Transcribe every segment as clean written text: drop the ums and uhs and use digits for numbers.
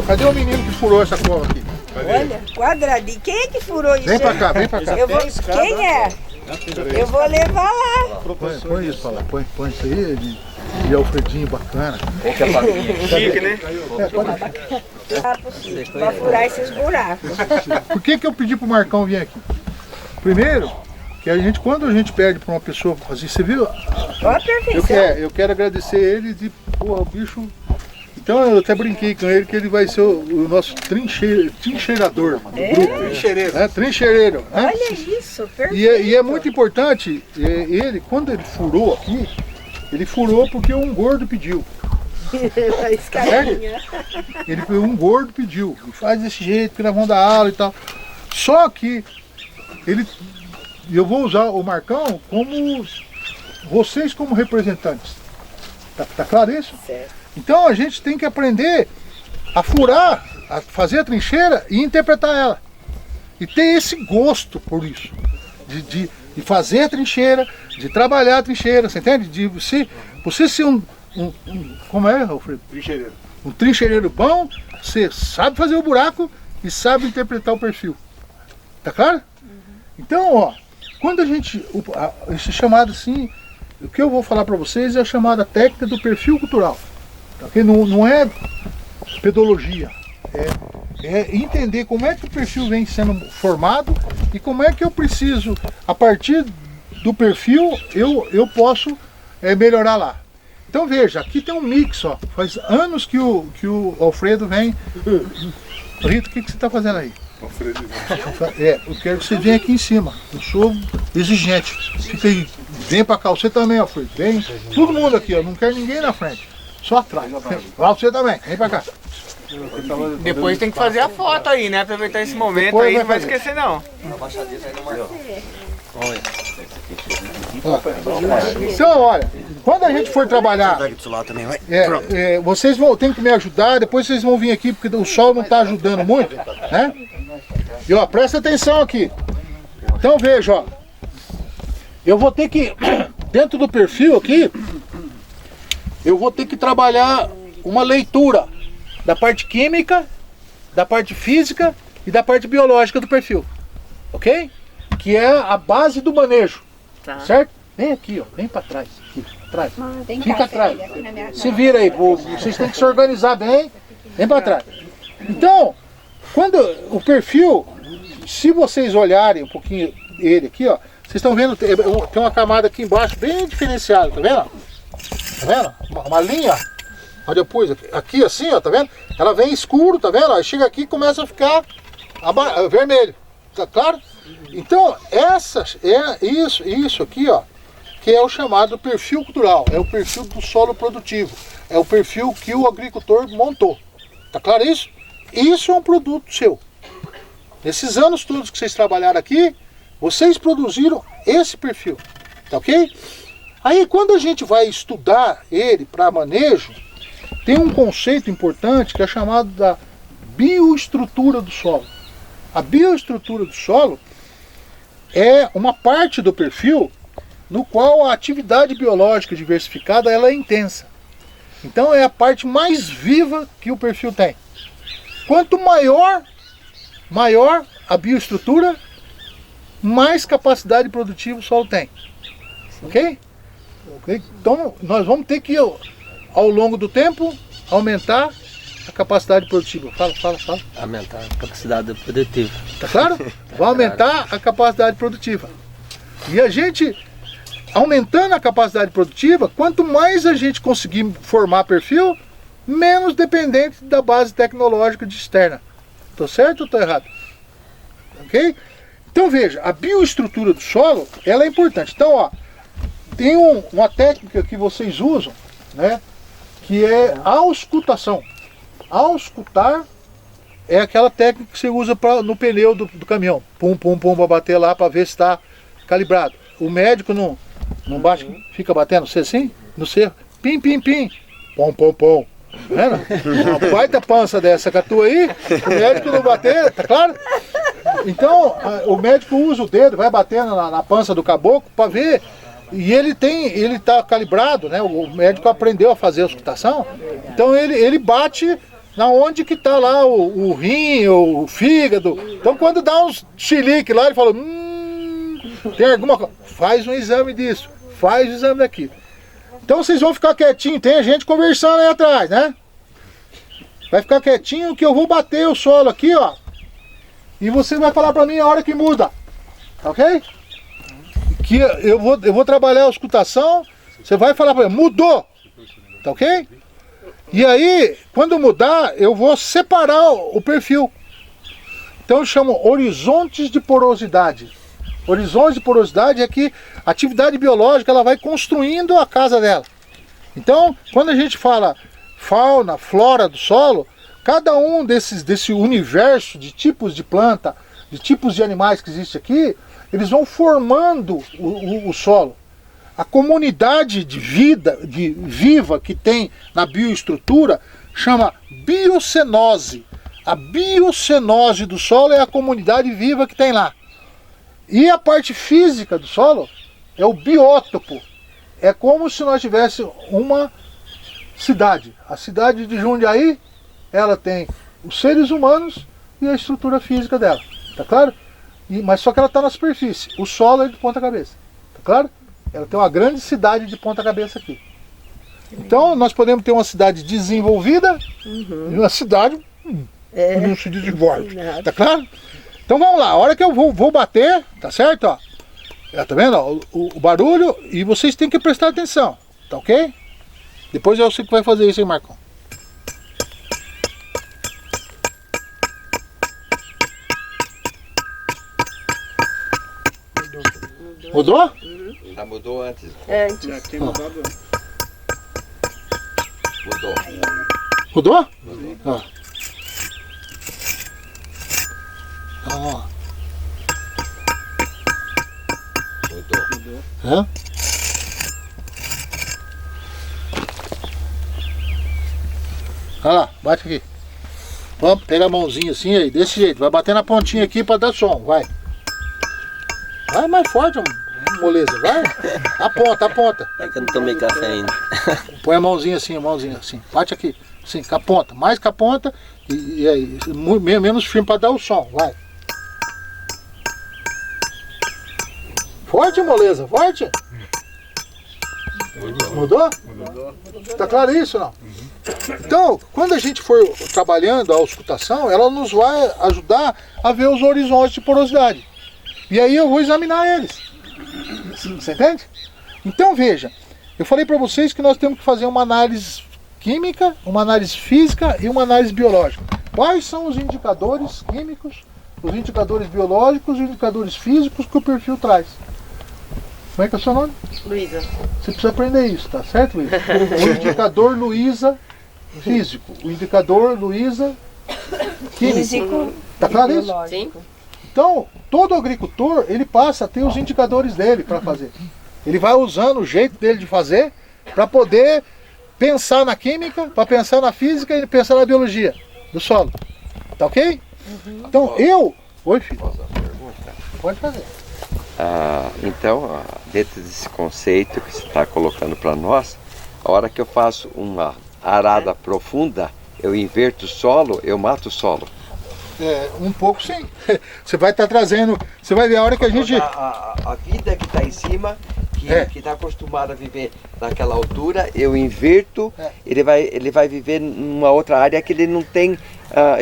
Cadê o menino que furou essa cova aqui? Olha, quadradinho. Quem é que furou isso? Vem pra cá, vem pra cá. Quem é? Eu vou levar lá. Põe isso pra lá, põe isso aí de Alfredinho bacana. Chique, né? Pra furar esses buracos. Por que eu pedi pro Marcão vir aqui? Primeiro, que quando a gente pede pra uma pessoa fazer, você viu? Olha a perfeição. Eu quero agradecer ele de, porra, o bicho. Então eu até brinquei com ele que ele vai ser o nosso trincheirador do grupo. Trincheireiro. Trincheireiro. Olha isso, perfeito. E é muito importante, ele, quando ele furou aqui, ele furou porque um gordo pediu. A escadinha. Um gordo pediu. E faz desse jeito, que nós vamos dar aula e tal. Só que eu vou usar o Marcão como vocês como representantes. Tá claro isso? Certo. Então a gente tem que aprender a furar, a fazer a trincheira e interpretar ela. E ter esse gosto por isso. De fazer a trincheira, de trabalhar a trincheira, você entende? De você ser como é, Alfredo? Trincheireiro. Um trincheireiro bom, você sabe fazer o buraco e sabe interpretar o perfil. Tá claro? Então, ó, quando a gente, esse chamado assim, o que eu vou falar para vocês é a chamada técnica do perfil cultural. Porque não é pedologia, é entender como é que o perfil vem sendo formado e como é que eu preciso, a partir do perfil, eu posso melhorar lá. Então veja, aqui tem um mix, ó. Faz anos que o Alfredo vem. Rito, o que você está fazendo aí? Alfredo. Eu quero que você venha aqui em cima. Eu sou exigente. Fica aí, vem para cá. Você também, Alfredo. Vem. Todo mundo aqui, ó. Não quero ninguém na frente. Só atrás. Você também. Vem pra cá. Depois tem que fazer a foto aí, né? Aproveitar esse momento. Depois aí, vai não vai fazer. esquecer não. Então, olha, quando a gente for trabalhar, vocês têm que me ajudar, depois vocês vão vir aqui, porque o sol não está ajudando muito, né? E ó, presta atenção aqui. Então veja, ó. Eu vou ter que, dentro do perfil aqui, eu vou ter que trabalhar uma leitura da parte química, da parte física e da parte biológica do perfil, ok? Que é a base do manejo, certo? Vem aqui, ó, vem para trás, aqui, atrás. Fica atrás. Se vira aí, vocês têm que se organizar bem, vem para trás. Então, quando o perfil, se vocês olharem um pouquinho ele aqui, ó, vocês estão vendo, tem uma camada aqui embaixo bem diferenciada, tá vendo? Tá vendo? Uma linha, onde eu pus aqui assim, ó, tá vendo? Ela vem escuro, tá vendo? Aí chega aqui e começa a ficar vermelho, tá claro? Então, isso aqui, ó, que é o chamado perfil cultural, é o perfil do solo produtivo, é o perfil que o agricultor montou, tá claro isso? Isso é um produto seu. Nesses anos todos que vocês trabalharam aqui, vocês produziram esse perfil, tá ok? Aí quando a gente vai estudar ele para manejo, tem um conceito importante que é chamado da bioestrutura do solo. A bioestrutura do solo é uma parte do perfil no qual a atividade biológica diversificada ela é intensa. Então é a parte mais viva que o perfil tem. Quanto maior a bioestrutura, mais capacidade produtiva o solo tem. Ok? Então nós vamos ter que, ao longo do tempo, aumentar a capacidade produtiva. Fala. Aumentar a capacidade produtiva. Tá claro? Vai aumentar a capacidade produtiva. E a gente, aumentando a capacidade produtiva, quanto mais a gente conseguir formar perfil, menos dependente da base tecnológica de externa. Tô certo ou estou errado? Ok? Então veja, a bioestrutura do solo, ela é importante. Então, ó, tem uma técnica que vocês usam, né, que é a auscultação. Auscultar é aquela técnica que você usa no pneu do caminhão. Pum, para bater lá para ver se está calibrado. O médico não bate, fica batendo você assim, no cerro. Pim. Pom. Vendo? Uma baita pança dessa com a tua aí, o médico não bater, tá claro? Então, o médico usa o dedo, vai batendo na pança do caboclo para ver. E ele tá calibrado, né? O médico aprendeu a fazer a auscultação. Então ele bate na onde que tá lá o rim, o fígado. Então quando dá uns chilique lá, ele fala, tem alguma coisa, faz um exame disso, faz o exame daquilo. Então vocês vão ficar quietinho, tem a gente conversando aí atrás, né? Vai ficar quietinho que eu vou bater o solo aqui, ó. E você vai falar pra mim a hora que muda, ok? Que eu vou trabalhar a auscultação, você vai falar pra mim, mudou, tá ok? E aí, quando mudar, eu vou separar o perfil. Então eu chamo horizontes de porosidade. Horizontes de porosidade é que a atividade biológica ela vai construindo a casa dela. Então, quando a gente fala fauna, flora do solo, cada um desse universo de tipos de planta, de tipos de animais que existe aqui, eles vão formando o solo. A comunidade de vida viva que tem na bioestrutura chama biocenose. A biocenose do solo é a comunidade viva que tem lá. E a parte física do solo é o biótopo. É como se nós tivéssemos uma cidade. A cidade de Jundiaí, ela tem os seres humanos e a estrutura física dela. Tá claro? Mas só que ela está na superfície. O solo é de ponta cabeça. Tá claro? Ela tem uma grande cidade de ponta cabeça aqui. Então nós podemos ter uma cidade desenvolvida e uma cidade que não se desenvolve. Tá claro? Então vamos lá. A hora que eu vou bater, tá certo? Ó, tá vendo? Ó, o barulho, e vocês têm que prestar atenção. Tá ok? Depois eu sei que vai fazer isso aí, Marcão. Mudou? Já mudou antes. Antes. Já tinha mudado. Mudou. Mudou? Ó. Ó. Mudou. É? Olha lá, bate aqui. Vamos, pega a mãozinha assim aí, desse jeito. Vai bater na pontinha aqui pra dar som, vai. Vai mais forte, moleza, vai. Aponta. É que eu não tomei café ainda. Põe a mãozinha assim. Bate aqui. Assim, com a ponta. Mais com a ponta. E aí, menos firme pra dar o som, vai. Forte, moleza, forte. Mudou? Tá claro isso, não? Então, quando a gente for trabalhando a auscultação, ela nos vai ajudar a ver os horizontes de porosidade. E aí eu vou examinar eles. Você entende? Então veja, eu falei para vocês que nós temos que fazer uma análise química, uma análise física e uma análise biológica. Quais são os indicadores químicos, os indicadores biológicos, os indicadores físicos que o perfil traz? Como é que é o seu nome? Luísa. Você precisa aprender isso, tá certo, Luísa? O indicador Luísa físico, o indicador Luísa químico. Físico. Tá claro isso? Sim. Então, todo agricultor, ele passa a ter os indicadores dele para fazer. Ele vai usando o jeito dele de fazer para poder pensar na química, para pensar na física e pensar na biologia do solo. Tá ok? Então, Oi, filho. Posso fazer uma pergunta? Pode fazer. Então, dentro desse conceito que você está colocando para nós, a hora que eu faço uma arada profunda, eu inverto o solo, eu mato o solo. Um pouco sim. Você vai estar trazendo. Você vai ver a hora que a gente. A vida que está em cima, que está acostumado a viver naquela altura, eu inverto, ele vai viver numa outra área que ele não tem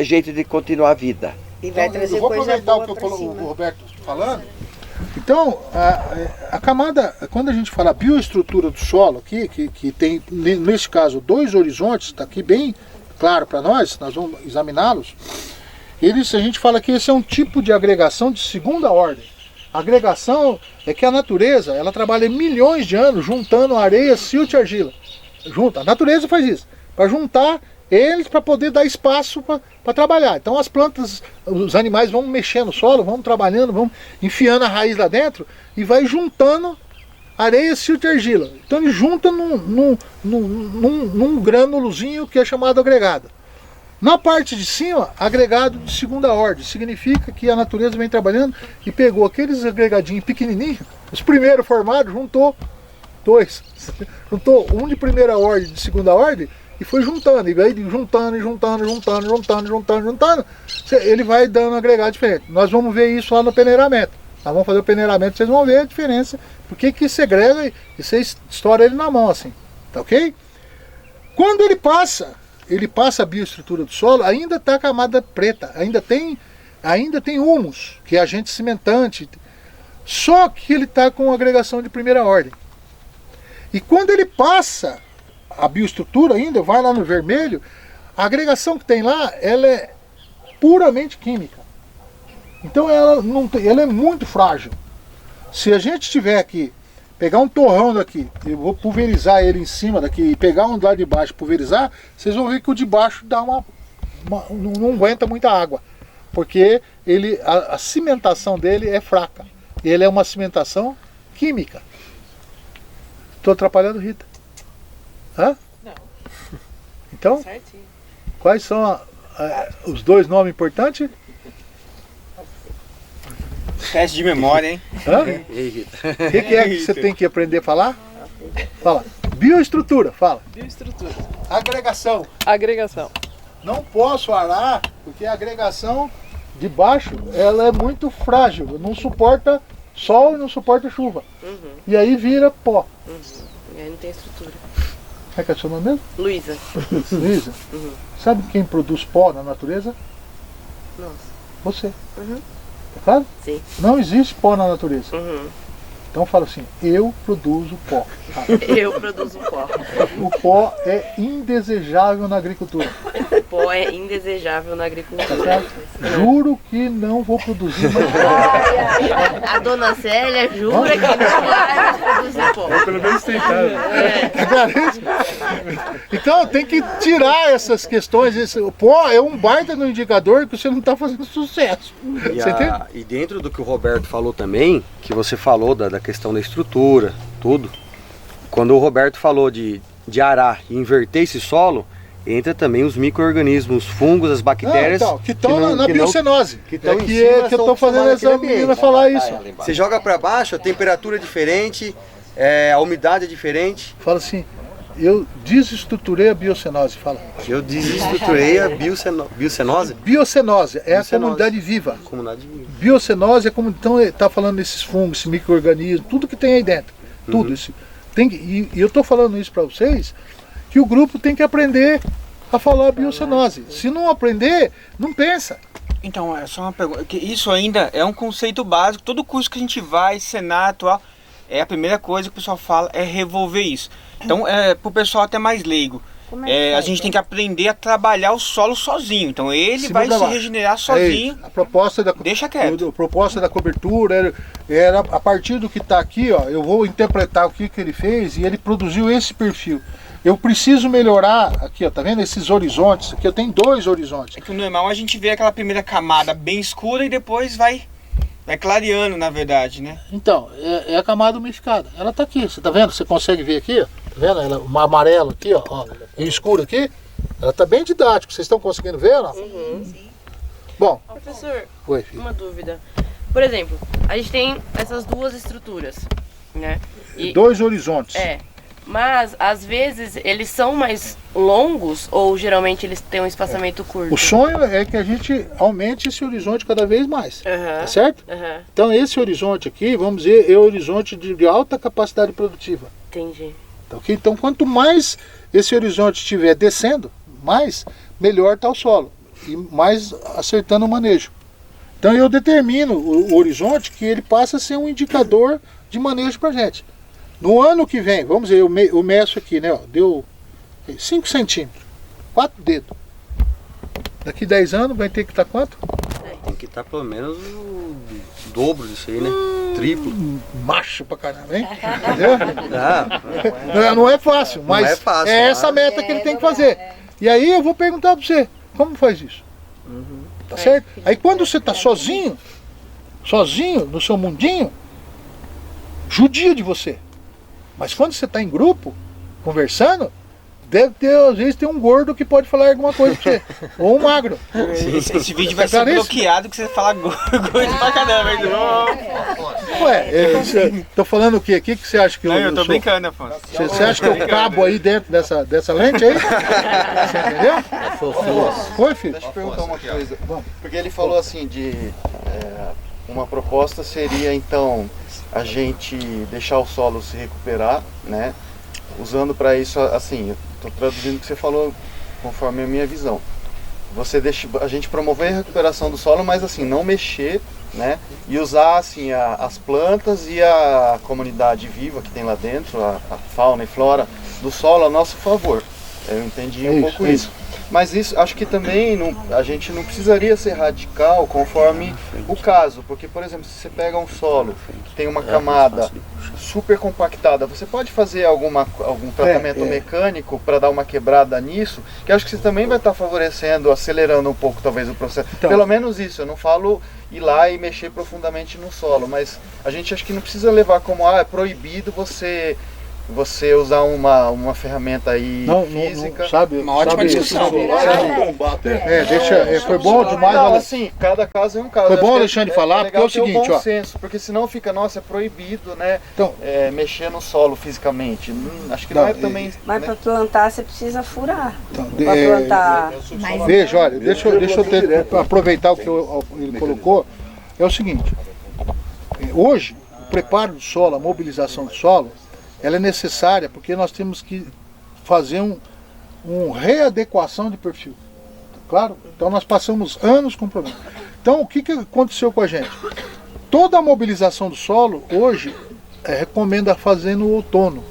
jeito de continuar a vida. E vai Então, trazer eu vou coisa aproveitar boa o que pra o cima. Roberto falando. Então, a camada, quando a gente fala bioestrutura do solo aqui, que tem, neste caso, 2 horizontes, está aqui bem claro para nós vamos examiná-los. A gente fala que esse é um tipo de agregação de segunda ordem. A agregação é que a natureza, ela trabalha milhões de anos juntando areia, silt e argila. A natureza faz isso, para juntar eles para poder dar espaço para trabalhar. Então as plantas, os animais vão mexendo no solo, vão trabalhando, vão enfiando a raiz lá dentro e vai juntando areia, silt e argila. Então ele junta num grânulozinho que é chamado agregado. Na parte de cima, agregado de segunda ordem. Significa que a natureza vem trabalhando e pegou aqueles agregadinhos pequenininhos, os primeiros formados, juntou 2. Juntou um de primeira ordem e de segunda ordem e foi juntando, e aí juntando, ele vai dando um agregado diferente. Nós vamos ver isso lá no peneiramento. Nós vamos fazer o peneiramento, vocês vão ver a diferença, porque que segrega e você estoura ele na mão assim, tá ok? Quando ele passa a bioestrutura do solo, ainda está a camada preta, ainda tem humus, que é agente cimentante, só que ele está com agregação de primeira ordem. E quando ele passa a bioestrutura ainda, vai lá no vermelho, a agregação que tem lá, ela é puramente química. Então ela é muito frágil. Se a gente tiver aqui, pegar um torrão daqui, eu vou pulverizar ele em cima daqui e pegar um lá de baixo e pulverizar, vocês vão ver que o de baixo dá não aguenta muita água. Porque a cimentação dele é fraca. Ele é uma cimentação química. Estou atrapalhando, Rita? Hã? Não. Então, Certinho. quais são os dois nomes importantes? Teste de memória, hein? Hã? O que é que você tem que aprender a falar? Fala. Bioestrutura, fala. Bioestrutura. Agregação. Agregação. Não posso arar, porque a agregação de baixo, ela é muito frágil. Não suporta sol e não suporta chuva. E aí vira pó. E aí não tem estrutura. Como é que é o seu nome mesmo? Luísa. Luísa. Sabe quem produz pó na natureza? Nossa. Você. Tá claro? Sim. Não existe pó na natureza. Então fala assim, eu produzo pó. Eu produzo pó. O pó é indesejável na agricultura. O pó é indesejável na agricultura. Tá certo? Juro que não vou produzir mais pó. A dona Célia jura que não vai produzir pó. Pelo menos tentar. Tá claro isso? Então tem que tirar essas questões. O pó é um baita no indicador que você não está fazendo sucesso. Você entende? E dentro do que o Roberto falou também, que você falou da questão da estrutura, tudo, quando o Roberto falou de arar e inverter esse solo, entra também os micro-organismos, os fungos, as bactérias que estão na biocenose. que estão em que cima, eu estou fazendo essa menina falar isso. Você joga para baixo, a temperatura é diferente, a umidade é diferente. Fala assim, eu desestruturei a biocenose, fala. Eu desestruturei a biocenose. Biocenose é a Biocenose. comunidade viva. Comunidade viva. Biocenose é como então está falando desses fungos, esses micro-organismos, tudo que tem aí dentro. Tudo isso. E eu estou falando isso para vocês, que o grupo tem que aprender a falar biocenose. Se não aprender, não pensa. Então, é só uma pergunta. Que isso ainda é um conceito básico. Todo curso que a gente vai, Senato, a primeira coisa que o pessoal fala é revolver isso. Então, para o pessoal até mais leigo, a gente tem que aprender a trabalhar o solo sozinho. Então, ele vai se regenerar sozinho. A proposta Deixa quieto. A proposta da cobertura era a partir do que está aqui, ó, eu vou interpretar o que ele fez e ele produziu esse perfil. Eu preciso melhorar aqui, ó, tá vendo esses horizontes? Aqui eu tenho 2 horizontes. É que o normal a gente vê aquela primeira camada bem escura e depois vai clareando, na verdade, né? Então, é a camada umidificada. Ela tá aqui, você tá vendo? Você consegue ver aqui, ó? Tá vendo? Ela, uma amarela aqui, ó, e escuro aqui. Ela tá bem didática. Vocês estão conseguindo ver, não? Bom. Professor, Oi, filho. uma dúvida. Por exemplo, a gente tem essas duas estruturas, né? 2 horizontes. Mas, às vezes, eles são mais longos ou geralmente eles têm um espaçamento curto? O sonho é que a gente aumente esse horizonte cada vez mais, tá certo? Então esse horizonte aqui, vamos dizer, é o horizonte de alta capacidade produtiva. Entendi. Tá, okay? Então quanto mais esse horizonte estiver descendo, mais melhor está o solo e mais acertando o manejo. Então eu determino o horizonte que ele passa a ser um indicador de manejo para a gente. No ano que vem, vamos dizer, eu meço aqui, né? Ó, deu 5 centímetros, 4 dedos. Daqui 10 anos vai ter que estar quanto? Tem que estar pelo menos o dobro disso aí, né? Triplo. Macho pra caramba, hein? Entendeu? Não é fácil, mas é fácil, essa meta que ele tem que fazer. E aí eu vou perguntar para você, como faz isso? Tá certo? Aí quando você está sozinho no seu mundinho, judia de você. Mas quando você está em grupo, conversando, deve ter, às vezes tem um gordo que pode falar alguma coisa pra você. Ou um magro. Esse vídeo vai ser bloqueado que você fala coisa pra caramba. Ué, tô falando o quê? O que você acha que eu tô brincando, Afonso. Você acha que eu cabo aí dentro dessa lente aí? Você entendeu? Foi, filho? Deixa eu perguntar uma coisa. Porque ele falou assim de... uma proposta seria, então, a gente deixar o solo se recuperar, né? Usando para isso, assim, eu estou traduzindo o que você falou conforme a minha visão. Você deixa a gente promover a recuperação do solo, mas assim, não mexer, né? E usar assim as plantas e a comunidade viva que tem lá dentro, a fauna e flora do solo a nosso favor. Eu entendi um pouco isso. Mas isso, acho que também a gente não precisaria ser radical conforme o caso, porque, por exemplo, se você pega um solo que tem uma camada super compactada, você pode fazer algum tratamento mecânico para dar uma quebrada nisso, que acho que você também vai estar favorecendo, acelerando um pouco talvez o processo. Então, pelo menos isso, eu não falo ir lá e mexer profundamente no solo, mas a gente acho que não precisa levar como, é proibido você usar uma ferramenta aí física. Não, sabe, uma ótima discussão. Foi bom demais. Não, assim, cada caso é um caso. Foi bom, Alexandre, falar, porque é o seguinte, bom senso, porque senão fica, nossa, é proibido, né? Então, mexer no solo fisicamente. Acho que não é também. Mas para plantar você precisa furar. Então, para plantar. Veja, olha, deixa eu aproveitar o que ele colocou. É o seguinte, hoje, o preparo do solo, a mobilização do solo, ela é necessária porque nós temos que fazer uma readequação de perfil. Claro? Então nós passamos anos com problema. Então o que aconteceu com a gente? Toda a mobilização do solo hoje recomenda fazer no outono.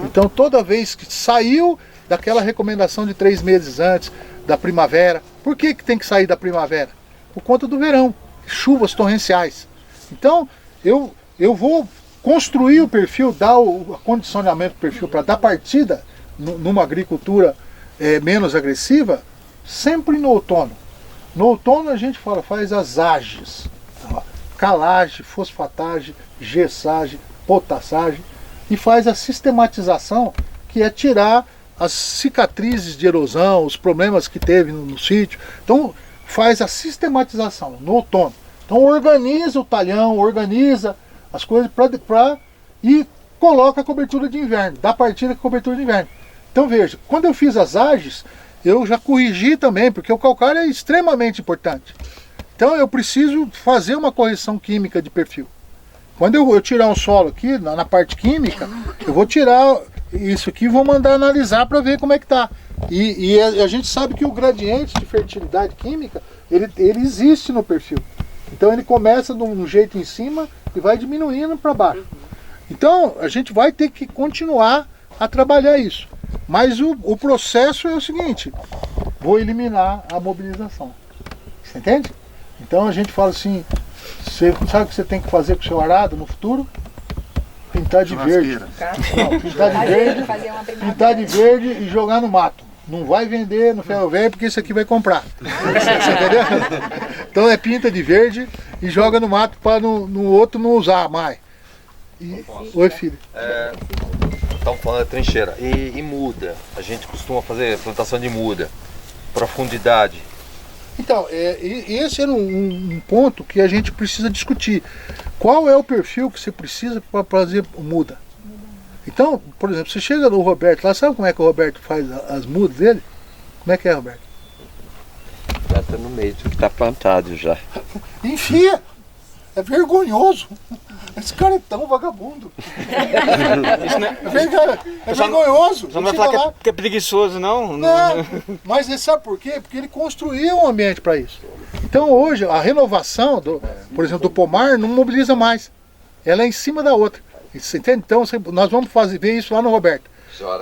Então toda vez que saiu daquela recomendação de 3 meses antes da primavera, por que tem que sair da primavera? Por conta do verão, chuvas torrenciais. Então eu vou construir o perfil, dar o acondicionamento do perfil para dar partida numa agricultura menos agressiva, sempre no outono. No outono a gente faz as ages, calagem, fosfatagem, gessagem, potassagem, e faz a sistematização, que é tirar as cicatrizes de erosão, os problemas que teve no sítio. Então faz a sistematização no outono. Então organiza o talhão, organiza as coisas e coloca a cobertura de inverno, dá partida com a cobertura de inverno. Então veja, quando eu fiz as ages, eu já corrigi também, porque o calcário é extremamente importante. Então eu preciso fazer uma correção química de perfil. Quando eu tirar um solo aqui, na parte química, eu vou tirar isso aqui e vou mandar analisar para ver como é que está. E a gente sabe que o gradiente de fertilidade química, ele existe no perfil. Então ele começa de um jeito em cima e vai diminuindo para baixo. Então a gente vai ter que continuar a trabalhar isso. Mas o processo é o seguinte: vou eliminar a mobilização. Você entende? Então a gente fala assim, você sabe o que você tem que fazer com o seu arado no futuro? Pintar de verde. Não, pintar de verde e jogar no mato. Não vai vender no ferro velho porque isso aqui vai comprar. Você entendeu? Então pinta de verde e joga no mato para no outro não usar mais. Oi, filho. Estamos falando da trincheira. E muda. A gente costuma fazer plantação de muda. Profundidade. Então, esse era um ponto que a gente precisa discutir. Qual é o perfil que você precisa para fazer muda? Então, por exemplo, você chega no Roberto lá, sabe como é que o Roberto faz as mudas dele? Como é que é, Roberto? Já está no meio do que está plantado já. Enfia! É vergonhoso. Esse cara é tão vagabundo. É vergonhoso. Você não vai falar que é preguiçoso, não? Não, mas você sabe por quê? Porque ele construiu um ambiente para isso. Então hoje a renovação, por exemplo, do pomar não mobiliza mais. Ela é em cima da outra. Você entende? Então nós vamos ver isso lá no Roberto.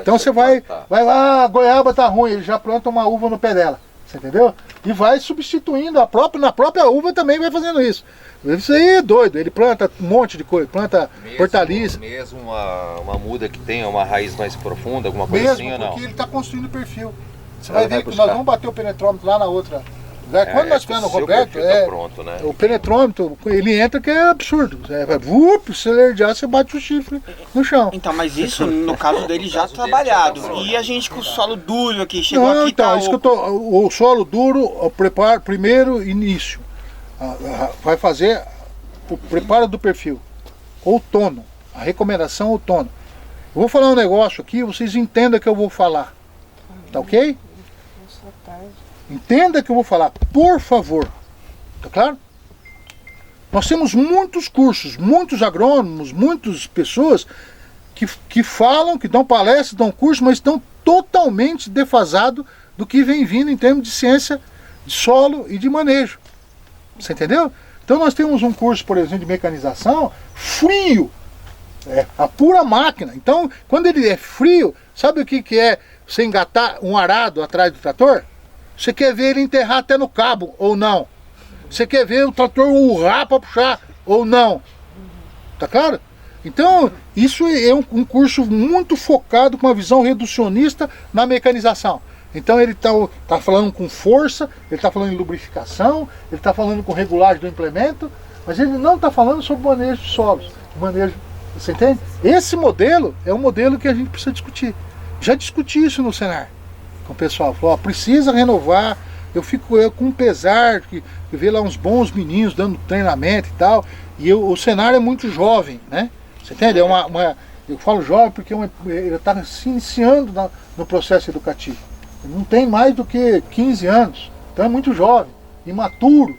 Então você vai lá, a goiaba tá ruim, ele já planta uma uva no pé dela. Você entendeu? E vai substituindo na própria uva também vai fazendo isso. Isso aí é doido, ele planta um monte de coisa, planta hortaliça. Mesmo uma muda que tenha uma raiz mais profunda, alguma coisa assim ou não? Porque ele está construindo perfil. Você vai ver que nós vamos bater o penetrômetro lá na outra Quando nós tivemos o seu Roberto, perfil tá pronto, né? o penetrômetro, ele entra que é absurdo. Se alergiar, você bate o chifre no chão. Então, mas isso, no caso dele, já trabalhado. E a gente com o solo duro aqui, chegou Não, aqui, então, tá isso que eu tô, o solo duro, o preparo, primeiro início, vai fazer o preparo do perfil, outono, a recomendação outono. Eu vou falar um negócio aqui, vocês entendam que eu vou falar, tá ok? Entenda que eu vou falar, por favor, tá claro? Nós temos muitos cursos, muitos agrônomos, muitas pessoas que falam, que dão palestras, dão curso, mas estão totalmente defasados do que vem vindo em termos de ciência de solo e de manejo. Você entendeu? Então nós temos um curso, por exemplo, de mecanização frio, a pura máquina. Então, quando ele é frio, sabe o que é você engatar um arado atrás do trator? Você quer ver ele enterrar até no cabo, ou não? Você quer ver o trator urrar para puxar, ou não? Tá claro? Então, isso é um curso muito focado com uma visão reducionista na mecanização. Então ele tá falando com força, ele está falando em lubrificação, ele está falando com regulagem do implemento, mas ele não está falando sobre manejo de solos, manejo, você entende? Esse modelo é um modelo que a gente precisa discutir. Já discuti isso no Senar com o pessoal, falou, precisa renovar. Eu fico com pesar, que ver lá uns bons meninos dando treinamento e tal, e o Senar é muito jovem, né? Você entende? Eu falo jovem porque ele está se iniciando no processo educativo. Ele não tem mais do que 15 anos, então é muito jovem, imaturo.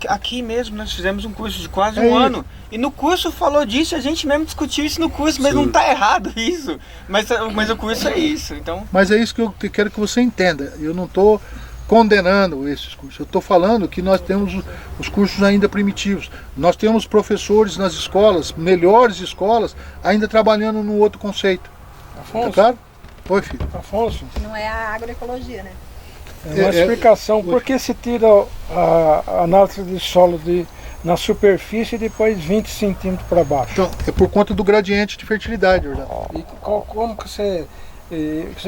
Aqui mesmo nós fizemos um curso de quase um ano, e no curso falou disso, a gente mesmo discutiu isso no curso, mas não está errado isso, mas o curso é isso, então... Mas é isso que eu quero que você entenda, eu não estou condenando esses cursos, eu estou falando que nós temos os cursos ainda primitivos, nós temos professores nas escolas, melhores escolas, ainda trabalhando no outro conceito. Afonso? Tá claro? Oi, filho. Afonso? Não é a agroecologia, né? Uma explicação, por que se tira a análise de solo na superfície e depois 20 centímetros para baixo? Então, é por conta do gradiente de fertilidade, verdade? E como que você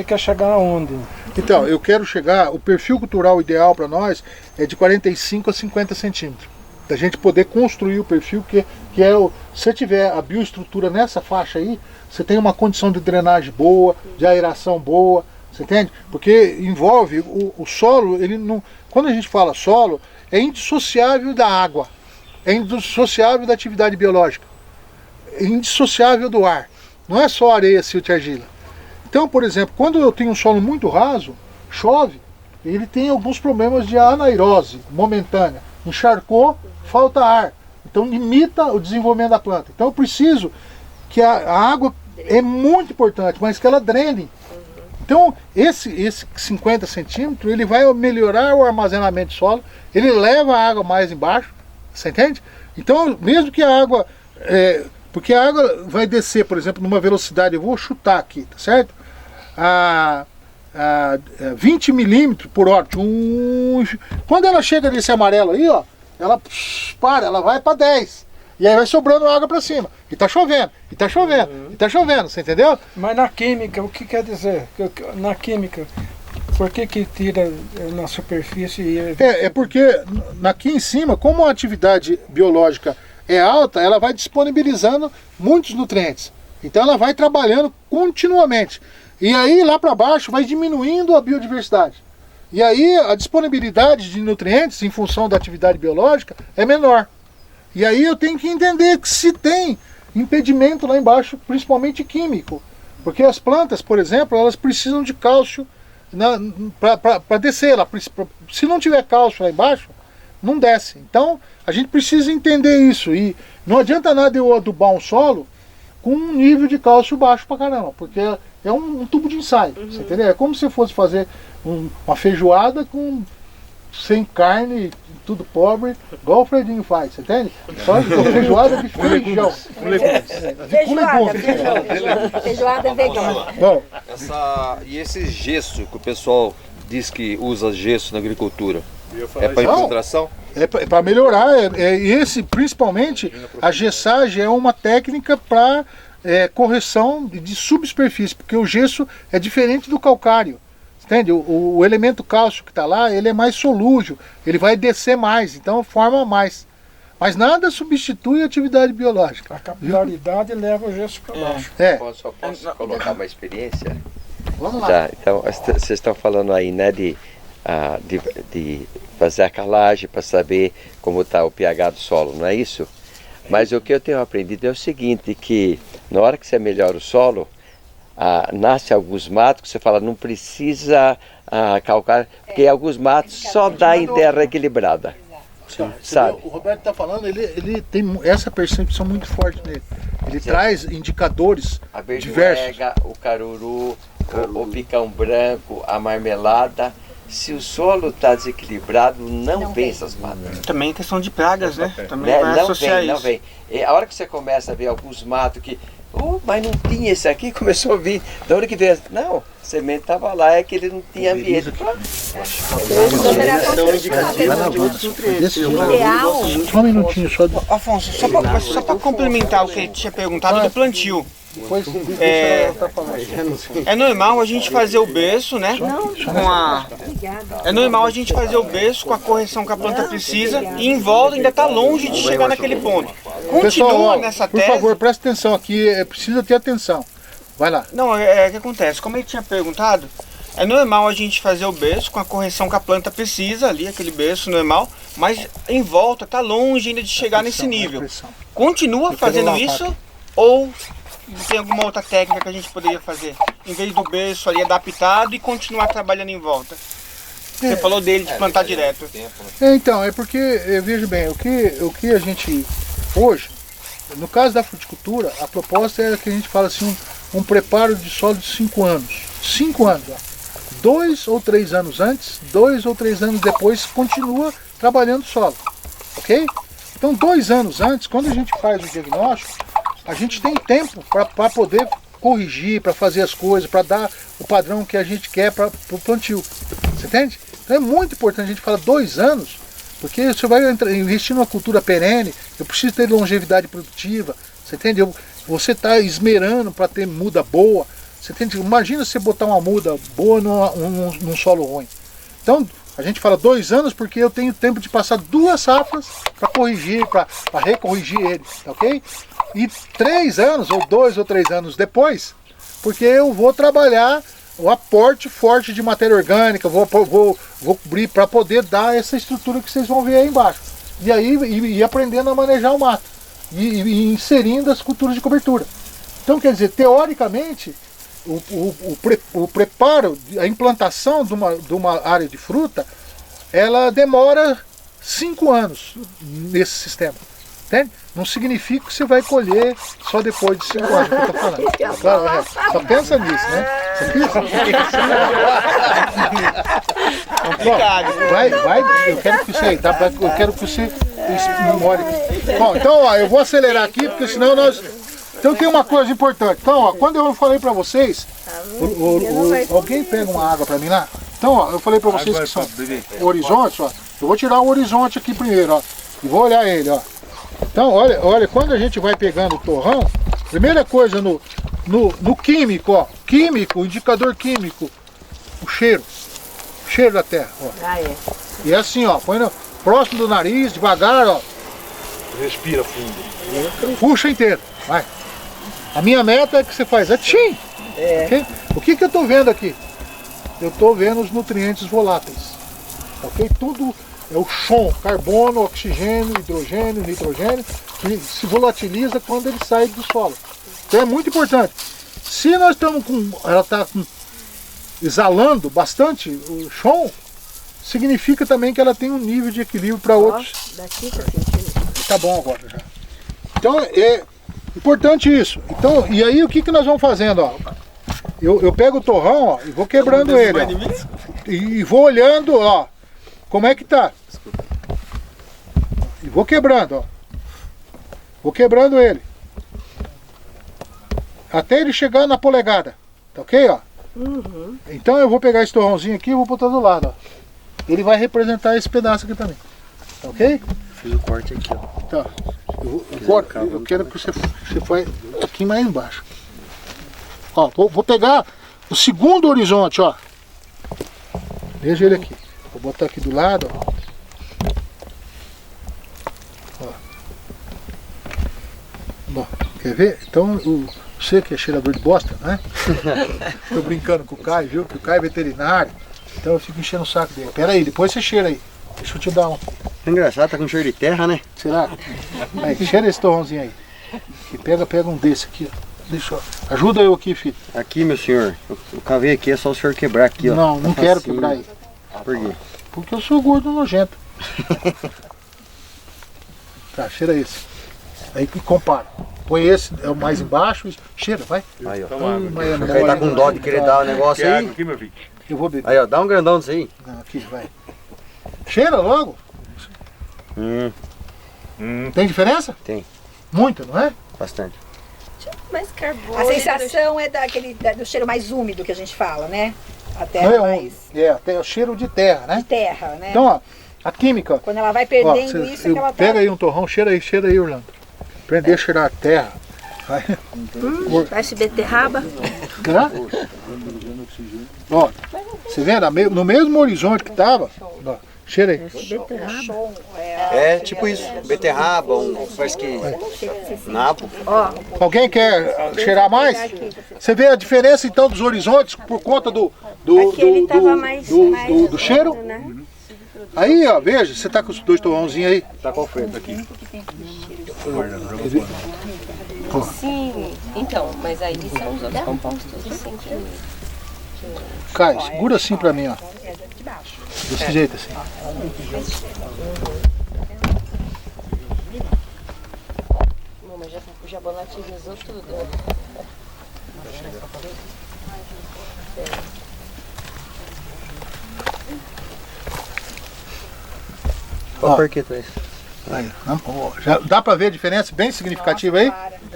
quer chegar aonde? Então, eu quero chegar, o perfil cultural ideal para nós é de 45 a 50 centímetros. Da gente poder construir o perfil, que se você tiver a bioestrutura nessa faixa aí, você tem uma condição de drenagem boa, de aeração boa, você entende? Porque envolve o solo, ele não. Quando a gente fala solo, é indissociável da água, é indissociável da atividade biológica, é indissociável do ar. Não é só areia, silt e argila. Então, por exemplo, quando eu tenho um solo muito raso, chove, ele tem alguns problemas de anaerose momentânea. Encharcou, falta ar. Então limita o desenvolvimento da planta. Então eu preciso que a água é muito importante, mas que ela drene. Então esse 50 centímetros ele vai melhorar o armazenamento de solo, ele leva a água mais embaixo, você entende? Então mesmo que a água, porque a água vai descer, por exemplo, numa velocidade, eu vou chutar aqui, tá certo? A 20 milímetros por hora. Quando ela chega nesse amarelo aí, ó, ela ela vai para 10. E aí vai sobrando água para cima. E tá chovendo, e tá chovendo, e tá chovendo, você entendeu? Mas na química, o que quer dizer? Na química, por que tira na superfície? É porque aqui em cima, como a atividade biológica é alta, ela vai disponibilizando muitos nutrientes. Então ela vai trabalhando continuamente. E aí lá para baixo vai diminuindo a biodiversidade. E aí a disponibilidade de nutrientes em função da atividade biológica é menor. E aí eu tenho que entender que se tem impedimento lá embaixo, principalmente químico. Porque as plantas, por exemplo, elas precisam de cálcio para descer. Se não tiver cálcio lá embaixo, não desce. Então a gente precisa entender isso. E não adianta nada eu adubar um solo com um nível de cálcio baixo pra caramba, porque é um tubo de ensaio, você entendeu? É como se fosse fazer uma feijoada sem carne, tudo pobre, igual o Fredinho faz, você entende? Só feijoada de feijão. Feijoada vegana. Bom, e esse gesso que o pessoal diz que usa gesso na agricultura, é para infiltração? É para melhorar, principalmente a gessagem é uma técnica para correção de subsuperfície, porque o gesso é diferente do calcário. entende? O elemento cálcio que está lá, ele é mais solúvel, ele vai descer mais, então forma mais. Mas nada substitui a atividade biológica. A capilaridade leva o gesso para baixo. Posso colocar uma experiência? Vamos lá. Tá, então, vocês estão falando aí, né, de fazer a calagem para saber como está o pH do solo, não é isso? Mas o que eu tenho aprendido é o seguinte, que na hora que você melhora o solo, nasce alguns matos que você fala, não precisa calcar, porque alguns matos só dá em terra equilibrada. Sabe? O Roberto está falando, ele tem essa percepção muito forte nele. Ele traz indicadores diversos. O caruru, o picão branco, a marmelada. Se o solo está desequilibrado, não vem essas matas. Também é questão de pragas, né? Também vai associar isso. Não vem. E a hora que você começa a ver alguns matos que... mas não tinha esse aqui, começou a vir. Da hora que veio, não, a semente estava lá, é que ele não tinha ambiente. Só um minutinho, só. Afonso, só para complementar o que ele tinha perguntado do plantio. É normal a gente fazer o berço, né? É normal a gente fazer o berço com a correção que a planta precisa e em volta ainda está longe de chegar naquele ponto. Continua Pessoal, nessa tese. Por favor, presta atenção aqui, precisa ter atenção. Vai lá. Não, o que acontece? Como ele tinha perguntado, é normal a gente fazer o berço com a correção que a planta precisa ali, aquele berço normal, mas em volta está longe ainda de chegar nesse nível. Continua fazendo isso ou tem alguma outra técnica que a gente poderia fazer? Em vez do berço ali adaptado e continuar trabalhando em volta. Você falou dele de plantar direto. Então, é porque, veja bem, o que a gente, hoje, no caso da fruticultura, a proposta é que a gente fala assim, um preparo de solo de 5 anos. 5 anos, ó. 2 ou 3 anos antes, 2 ou 3 anos depois, continua trabalhando o solo. Ok? Então, 2 anos antes, quando a gente faz o diagnóstico, a gente tem tempo para poder corrigir, para fazer as coisas, para dar o padrão que a gente quer para o plantio. Você entende? Então é muito importante, a gente fala 2 anos, porque você vai investir numa cultura perene, eu preciso ter longevidade produtiva, você entende? Você está esmerando para ter muda boa, você entende? Imagina você botar uma muda boa num solo ruim. Então, a gente fala 2 anos porque eu tenho tempo de passar 2 safras para corrigir, para recorrigir ele, tá ok? E 3 anos, ou 2 ou 3 anos depois, porque eu vou trabalhar o aporte forte de matéria orgânica, vou cobrir para poder dar essa estrutura que vocês vão ver aí embaixo. E aí ir aprendendo a manejar o mato, e inserindo as culturas de cobertura. Então, quer dizer, teoricamente, o preparo, a implantação de uma área de fruta, ela demora 5 anos nesse sistema. Entende? Não significa que você vai colher só depois de 5 anos, que eu tô falando. Claro, só pensa nisso, né? Eu quero que você, tá? Eu quero que você memore. Bom, então, ó, eu vou acelerar aqui, porque senão nós... Então tem uma coisa importante. Então, ó, quando eu falei pra vocês, alguém pega uma água pra mim lá? Então, ó, eu falei pra vocês que são horizontes, ó. Eu vou tirar o horizonte aqui primeiro, ó. E vou olhar ele, ó. Então, olha, quando a gente vai pegando o torrão, primeira coisa no químico, ó. Químico, indicador químico, o cheiro da terra, ó. E é assim, ó, põe próximo do nariz, devagar, ó. Respira fundo. Puxa inteiro, vai. A minha meta é que você faz tchim. Okay? O que eu estou vendo aqui? Eu estou vendo os nutrientes voláteis. Ok? Tudo é o chão, carbono, oxigênio, hidrogênio, nitrogênio, que se volatiliza quando ele sai do solo. Então é muito importante. Se nós estamos ela está exalando bastante o chão, significa também que ela tem um nível de equilíbrio para outros. Daqui tá sentindo. Tá bom agora já. Então é importante isso. Então, e aí o que nós vamos fazendo, ó? Eu pego o torrão, ó, e vou quebrando ele, ó, e vou olhando, ó, como é que tá. E vou quebrando, ó. Vou quebrando ele. Até ele chegar na polegada. Tá ok, ó? Uhum. Então eu vou pegar esse torrãozinho aqui e vou botar do lado, ó. Ele vai representar esse pedaço aqui também. Tá ok? Fiz o corte aqui, ó. Tá. Eu quero que você faz aqui mais embaixo. Ó, vou pegar o segundo horizonte, ó. Veja ele aqui. Vou botar aqui do lado, ó. Bom, quer ver? Então, você que é cheirador de bosta, né? Tô brincando com o Caio, viu? Que o Caio é veterinário. Então eu fico enchendo o saco dele. Pera aí, depois você cheira aí. Deixa eu te dar um. Engraçado, tá com cheiro de terra, né? Será? Aí, cheira esse torrãozinho aí. Que pega um desse aqui, ó. Deixa eu... Ajuda eu aqui, filho. Aqui, meu senhor. Eu cavei aqui, é só o senhor quebrar aqui, ó. Não, não quero quebrar aí. Por quê? Porque eu sou gordo nojento. Tá, cheira esse. Aí que compara. Põe esse, é o mais embaixo, cheira, vai. Aí, ó. O Aí tá com dó de querer dar o negócio aí. Aqui, meu filho. Eu vou beber. Aí, ó, dá um grandão disso aí. Não, aqui, vai. Cheira logo. Tem diferença? Tem. Muito, não é? Bastante. Mais carbono. A sensação é do cheiro mais úmido que a gente fala, né? A terra Não é mais tem o cheiro de terra, né? de terra, né? Então, ó, a química. Quando ela vai perdendo isso, é que ela tá... Pega aí um torrão, cheira aí, Orlando. Aprender a cheirar a terra. Vai. Parece beterraba. Hã? Ó, você vendo? No mesmo horizonte que tava, ó, cheira aí. É tipo isso, beterraba, parece que nabo. Alguém quer cheirar mais? Você vê a diferença então dos horizontes por conta do cheiro? Aí, ó, veja, você tá com os dois torrãozinhos aí. Tá com o frente aqui. Sim, então, mas aí são os outros compostos assim que... Caio, segura assim pra mim, ó. Desse jeito assim. Mas já volatilizou tudo. Qual porqueta é esse? Aí, já dá pra ver a diferença bem significativa aí?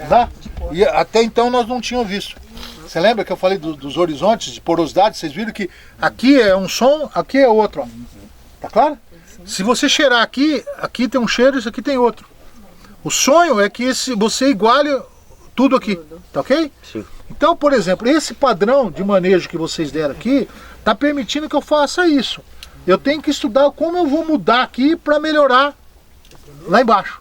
Dá? E até então nós não tínhamos visto. Você lembra que eu falei dos horizontes de porosidade? Vocês viram que aqui é um som, aqui é outro, ó. Tá claro? Se você cheirar aqui, aqui tem um cheiro, isso aqui tem outro. O sonho é que você iguale tudo aqui, tá ok? Sim. Então, por exemplo, esse padrão de manejo que vocês deram aqui, tá permitindo que eu faça isso. Eu tenho que estudar como eu vou mudar aqui para melhorar lá embaixo,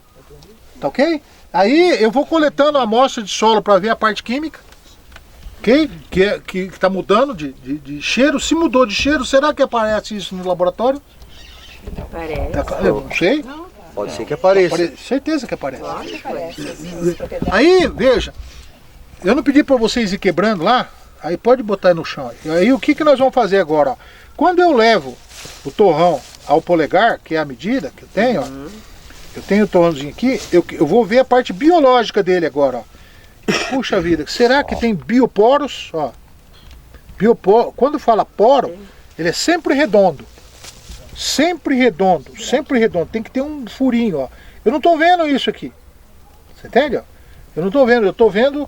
tá ok? Aí eu vou coletando a amostra de solo para ver a parte química, ok? Que está mudando de cheiro. Se mudou de cheiro, será que aparece isso no laboratório? Parece. Eu não sei. Pode ser que apareça. Certeza que aparece. Aí, veja, eu não pedi para vocês ir quebrando lá, aí pode botar aí no chão. Aí o que nós vamos fazer agora? Ó? Quando eu levo o torrão ao polegar, que é a medida que eu tenho, ó, eu tenho o torrãozinho aqui, eu vou ver a parte biológica dele agora. Ó. Puxa vida, será que tem bioporos? Ó, quando fala poro, ele é sempre redondo. Sempre redondo, sempre redondo. Tem que ter um furinho, ó. Eu não estou vendo isso aqui. Você entende? Ó? Eu não estou vendo, eu estou vendo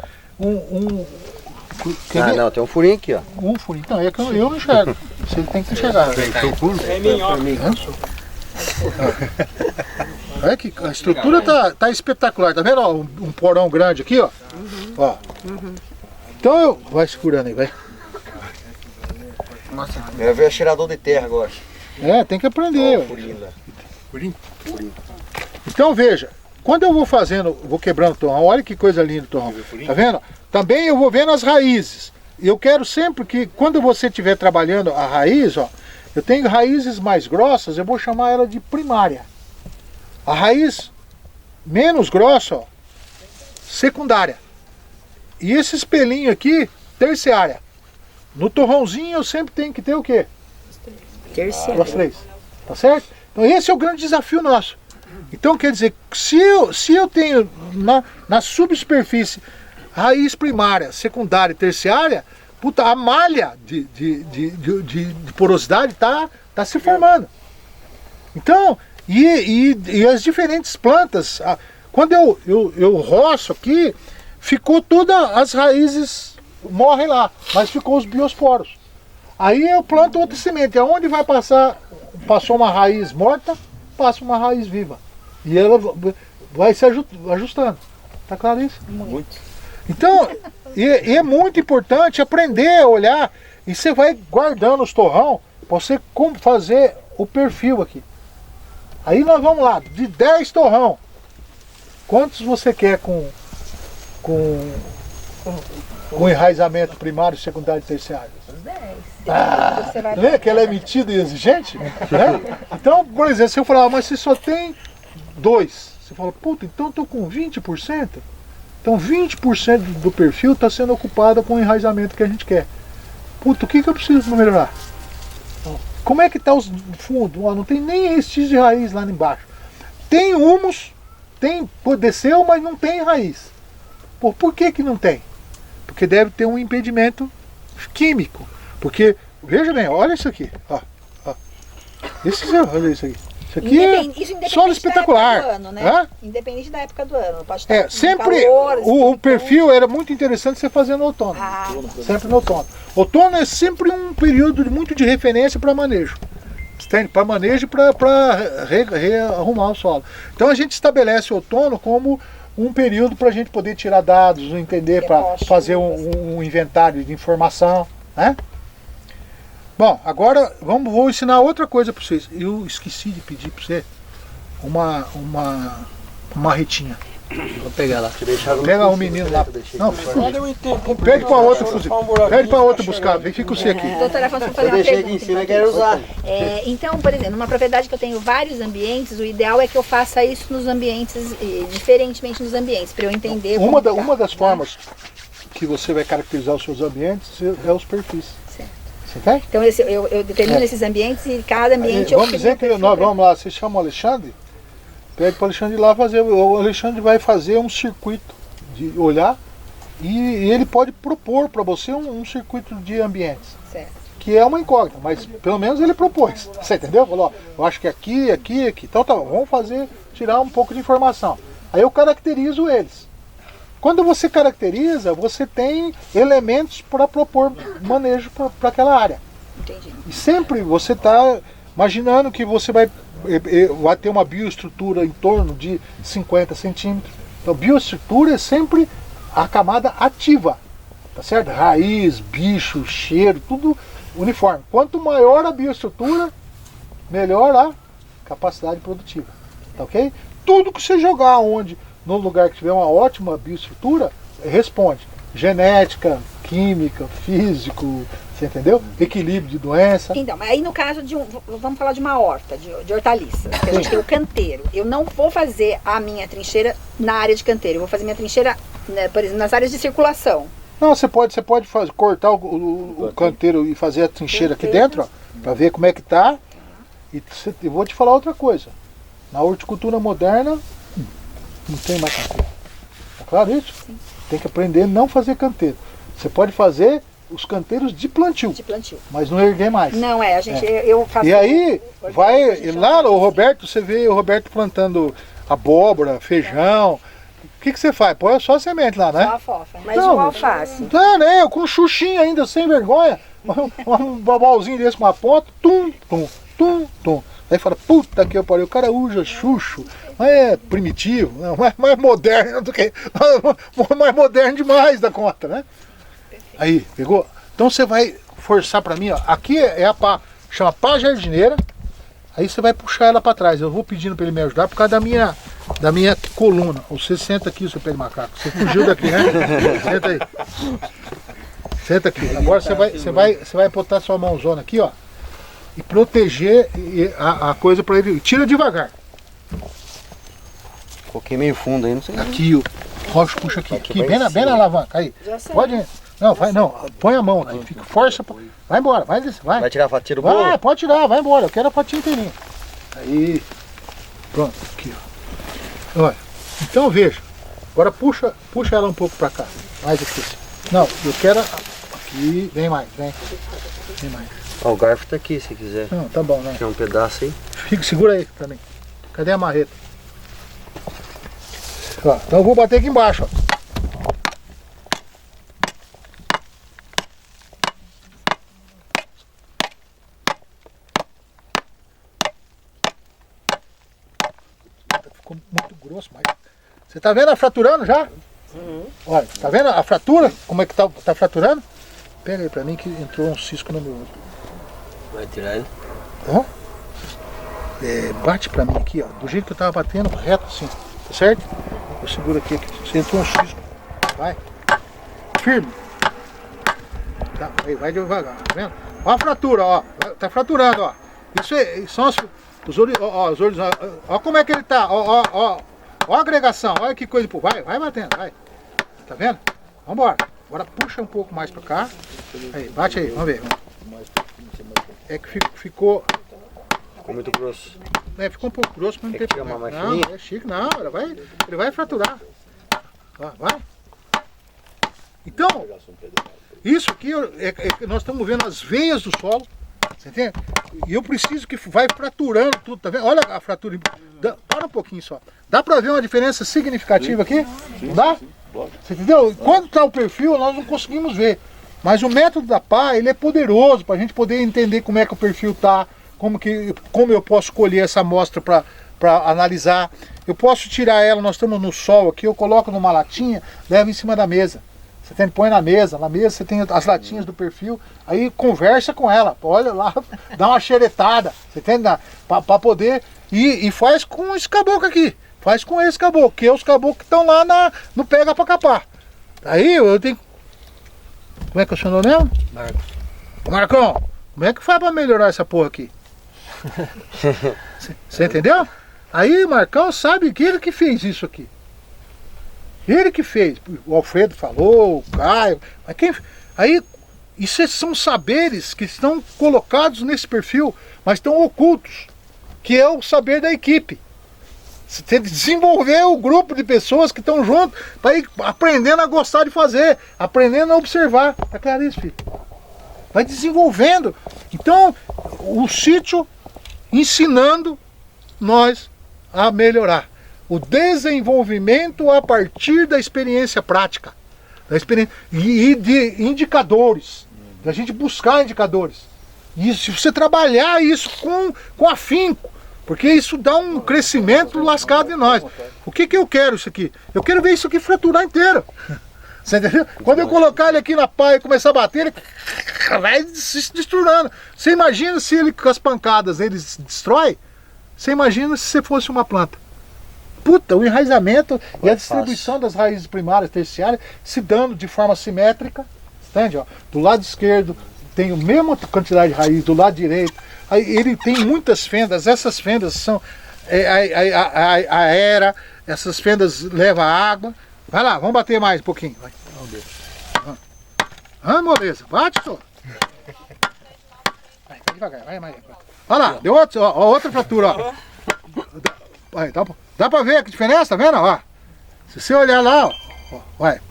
não, tem um furinho aqui, ó. Um furinho. Não, é que eu não enxergo. Você tem que enxergar. Olha que a estrutura tá espetacular. Tá vendo? Ó, um porão grande aqui, ó. Ó. Então vai segurando aí, vai. Eu vejo cheirador de terra agora. É, tem que aprender. Então veja, quando eu vou fazendo, vou quebrando o torrão, olha que coisa linda o torrão. Tá vendo? Também eu vou vendo as raízes. Eu quero sempre que, quando você estiver trabalhando a raiz, ó, eu tenho raízes mais grossas, eu vou chamar ela de primária. A raiz menos grossa, ó, secundária. E esse espelhinho aqui, terciária. No torrãozinho eu sempre tenho que ter o quê? Terciária. Os três. Tá certo? Então esse é o grande desafio nosso. Então quer dizer, se eu tenho na subsuperfície raiz primária, secundária e terciária, puta, a malha de porosidade tá se formando. Então, e as diferentes plantas, quando eu roço aqui, ficou todas as raízes, morrem lá, mas ficou os biosporos. Aí eu planto outra semente, aonde vai passar, passou uma raiz morta, passa uma raiz viva. E ela vai se ajustando. Tá claro isso? Muito. Então, e é muito importante aprender a olhar, e você vai guardando os torrão para você fazer o perfil aqui. Aí nós vamos lá, de 10 torrão, quantos você quer com enraizamento primário, secundário e terciário? 10. Vê que ela é metida e exigente? Né? Então, por exemplo, se eu falar, mas você só tem 2, você fala, puta, então eu tô com 20%. Então 20% do perfil está sendo ocupado com o enraizamento que a gente quer. Puta, o que eu preciso melhorar? Como é que está os fundos? Não tem nem restício de raiz lá embaixo. Tem humus, desceu, mas não tem raiz. Por que não tem? Porque deve ter um impedimento químico. Porque, veja bem, olha isso aqui. Ó. Olha isso aqui. Isso aqui é solo espetacular. Ano, né? Independente da época do ano. Pode estar sempre calor, o perfil era muito interessante você fazer no outono. Sempre no outono. Outono é sempre um período muito de referência para manejo. Para manejo e para arrumar o solo. Então a gente estabelece o outono como um período para a gente poder tirar dados, entender, para fazer um inventário de informação. Né? Bom, agora vou ensinar outra coisa para vocês. Eu esqueci de pedir para você uma retinha. Vou pegar lá. Pega o menino lá. Não, pede para outro fuzil. Pede para outro buscar. Fica você aqui. Doutora Afonso, vou fazer uma pergunta. Quero usar. Então, por exemplo, numa propriedade que eu tenho vários ambientes, o ideal é que eu faça isso nos ambientes, diferentemente nos ambientes, para eu entender. Uma das formas que você vai caracterizar os seus ambientes é os perfis. Você quer? Então eu determino esses ambientes e cada ambiente vamos dizer que nós vamos lá, você chama o Alexandre, pede para o Alexandre ir lá fazer, o Alexandre vai fazer um circuito de olhar e ele pode propor para você um circuito de ambientes. Certo. Que é uma incógnita, mas pelo menos ele propôs. Você entendeu? Falou, ó, eu acho que aqui. Então tá bom, vamos tirar um pouco de informação. Aí eu caracterizo eles. Quando você caracteriza, você tem elementos para propor manejo para aquela área. Entendi. E sempre você está imaginando que você vai ter uma bioestrutura em torno de 50 centímetros. Então, bioestrutura é sempre a camada ativa, tá certo? Raiz, bicho, cheiro, tudo uniforme. Quanto maior a bioestrutura, melhor a capacidade produtiva, tá ok? Tudo que você jogar no lugar que tiver uma ótima bioestrutura, responde. Genética, química, físico, você entendeu? Equilíbrio de doença. Então, mas aí no caso vamos falar de uma horta, de hortaliça, que a gente tem o canteiro. Eu não vou fazer a minha trincheira na área de canteiro, eu vou fazer minha trincheira, né, por exemplo, nas áreas de circulação. Não, você pode cortar o canteiro e fazer a trincheira aqui dentro, para ver como é que tá. E eu vou te falar outra coisa. Na horticultura moderna, não tem mais canteiro. Tá claro isso? Sim. Tem que aprender a não fazer canteiro. Você pode fazer os canteiros de plantio. Mas não erguer mais. Não a gente, eu faço. E aí, lá o Roberto, você vê o Roberto plantando abóbora, feijão. O que você faz? Põe só a semente lá, né? Só a fofa. Mas não, alface. Não, né? Com xuxinha ainda, sem vergonha. Um babalzinho desse com uma ponta, tum, tum, tum, tum. Aí fala, puta que eu pariu, o cara usa chucho, mas é primitivo, não, mais moderno do que. Mais moderno demais da conta, né? Aí, pegou? Então você vai forçar pra mim, ó. Aqui é a pá, chama pá jardineira. Aí você vai puxar ela pra trás. Eu vou pedindo pra ele me ajudar por causa da minha coluna. Você senta aqui, seu pé de macaco. Você fugiu daqui, né? Senta aí. Senta aqui. Agora você vai botar sua mãozona aqui, ó. E proteger a coisa para ele. Tira devagar. Coloquei meio fundo aí, não sei. Aqui, o Rocha puxa aqui bem na alavanca. Aí. Pode ir. Não, vai, não. Põe a mão aqui. Fica, força. Vai embora, vai. Vai tirar a fatia do bolo? Vai, pode tirar, vai embora. Eu quero a fatia inteirinha. Aí. Pronto, aqui, ó. Olha. Então veja. Agora puxa ela um pouco para cá. Mais aqui. Não, eu quero. Aqui. Vem mais, vem. Vem mais. Ó, o garfo tá aqui, se quiser. Não, tá bom, né? Tirar um pedaço aí. Segura aí também. Cadê a marreta? Ó, então eu vou bater aqui embaixo, ó. Ficou muito grosso, mas... Você tá vendo a fraturando já? Olha, tá vendo a fratura? Como é que tá fraturando? Pega aí pra mim que entrou um cisco no meu olho. Vai tirar ele? Ó. Bate pra mim aqui, ó. Do jeito que eu tava batendo, reto assim. Tá certo? Eu seguro aqui. Você entrou um cisco. Vai. Firme. Tá, aí, vai devagar, tá vendo? Ó a fratura, ó. Tá fraturando, ó. Isso são os olhos, ó, os olhos, ó como é que ele tá, ó a agregação, olha que coisa, vai batendo, vai. Tá vendo? Vambora. Agora puxa um pouco mais pra cá. Aí, bate aí, vamos ver. É que ficou muito grosso. Ficou um pouco grosso, mas não tem problema. Não, é chique, não, ele vai fraturar. Ó, vai. Então, isso aqui nós estamos vendo as veias do solo, você entende? E eu preciso que vai fraturando tudo, tá vendo? Olha a fratura, para um pouquinho só. Dá pra ver uma diferença significativa aqui? Não dá? Você entendeu? Quando está o perfil, nós não conseguimos ver. Mas o método da pá, ele é poderoso para a gente poder entender como é que o perfil está, como eu posso colher essa amostra para analisar. Eu posso tirar ela, nós estamos no sol aqui, eu coloco numa latinha, levo em cima da mesa. Você tem, põe na mesa você tem as latinhas do perfil, aí conversa com ela, olha lá, dá uma xeretada, você entende? Para poder, e faz com esse caboclo aqui. Faz com esse caboclo, que é os caboclos que estão lá no pega pra capar. Aí eu tenho... Como é que é o seu nome mesmo? Marcos. Marcão, como é que faz pra melhorar essa porra aqui? Você entendeu? Aí o Marcão sabe que ele que fez isso aqui. Ele que fez. O Alfredo falou, o Caio. Mas quem... Aí, isso são saberes que estão colocados nesse perfil, mas estão ocultos. Que é o saber da equipe. Você tem que desenvolver o grupo de pessoas que estão juntos para ir aprendendo a gostar de fazer, aprendendo a observar. Tá claro isso, filho? Vai desenvolvendo. Então, o sítio ensinando nós a melhorar. O desenvolvimento a partir da experiência prática. Da experiência, e de indicadores. Da gente buscar indicadores. E se você trabalhar isso com afinco, porque isso dá um crescimento lascado em nós. O que eu quero isso aqui? Eu quero ver isso aqui fraturar inteiro. Você entendeu? Quando eu colocar ele aqui na pá e começar a bater, ele vai se destruindo. Você imagina se ele com as pancadas ele destrói? Você imagina se você fosse uma planta. Puta, o enraizamento e a distribuição das raízes primárias, terciárias, se dando de forma simétrica. Entende? Ó, do lado esquerdo tem a mesma quantidade de raiz, do lado direito. Aí ele tem muitas fendas, essas fendas são a era, essas fendas levam água. Vai lá, vamos bater mais um pouquinho. Vai. Moleza, bate só. Vai devagar, vai mais. Olha lá, deu outra fratura, ó. Vai, dá pra ver a diferença, tá vendo? Ó. Se você olhar lá, ó, vai.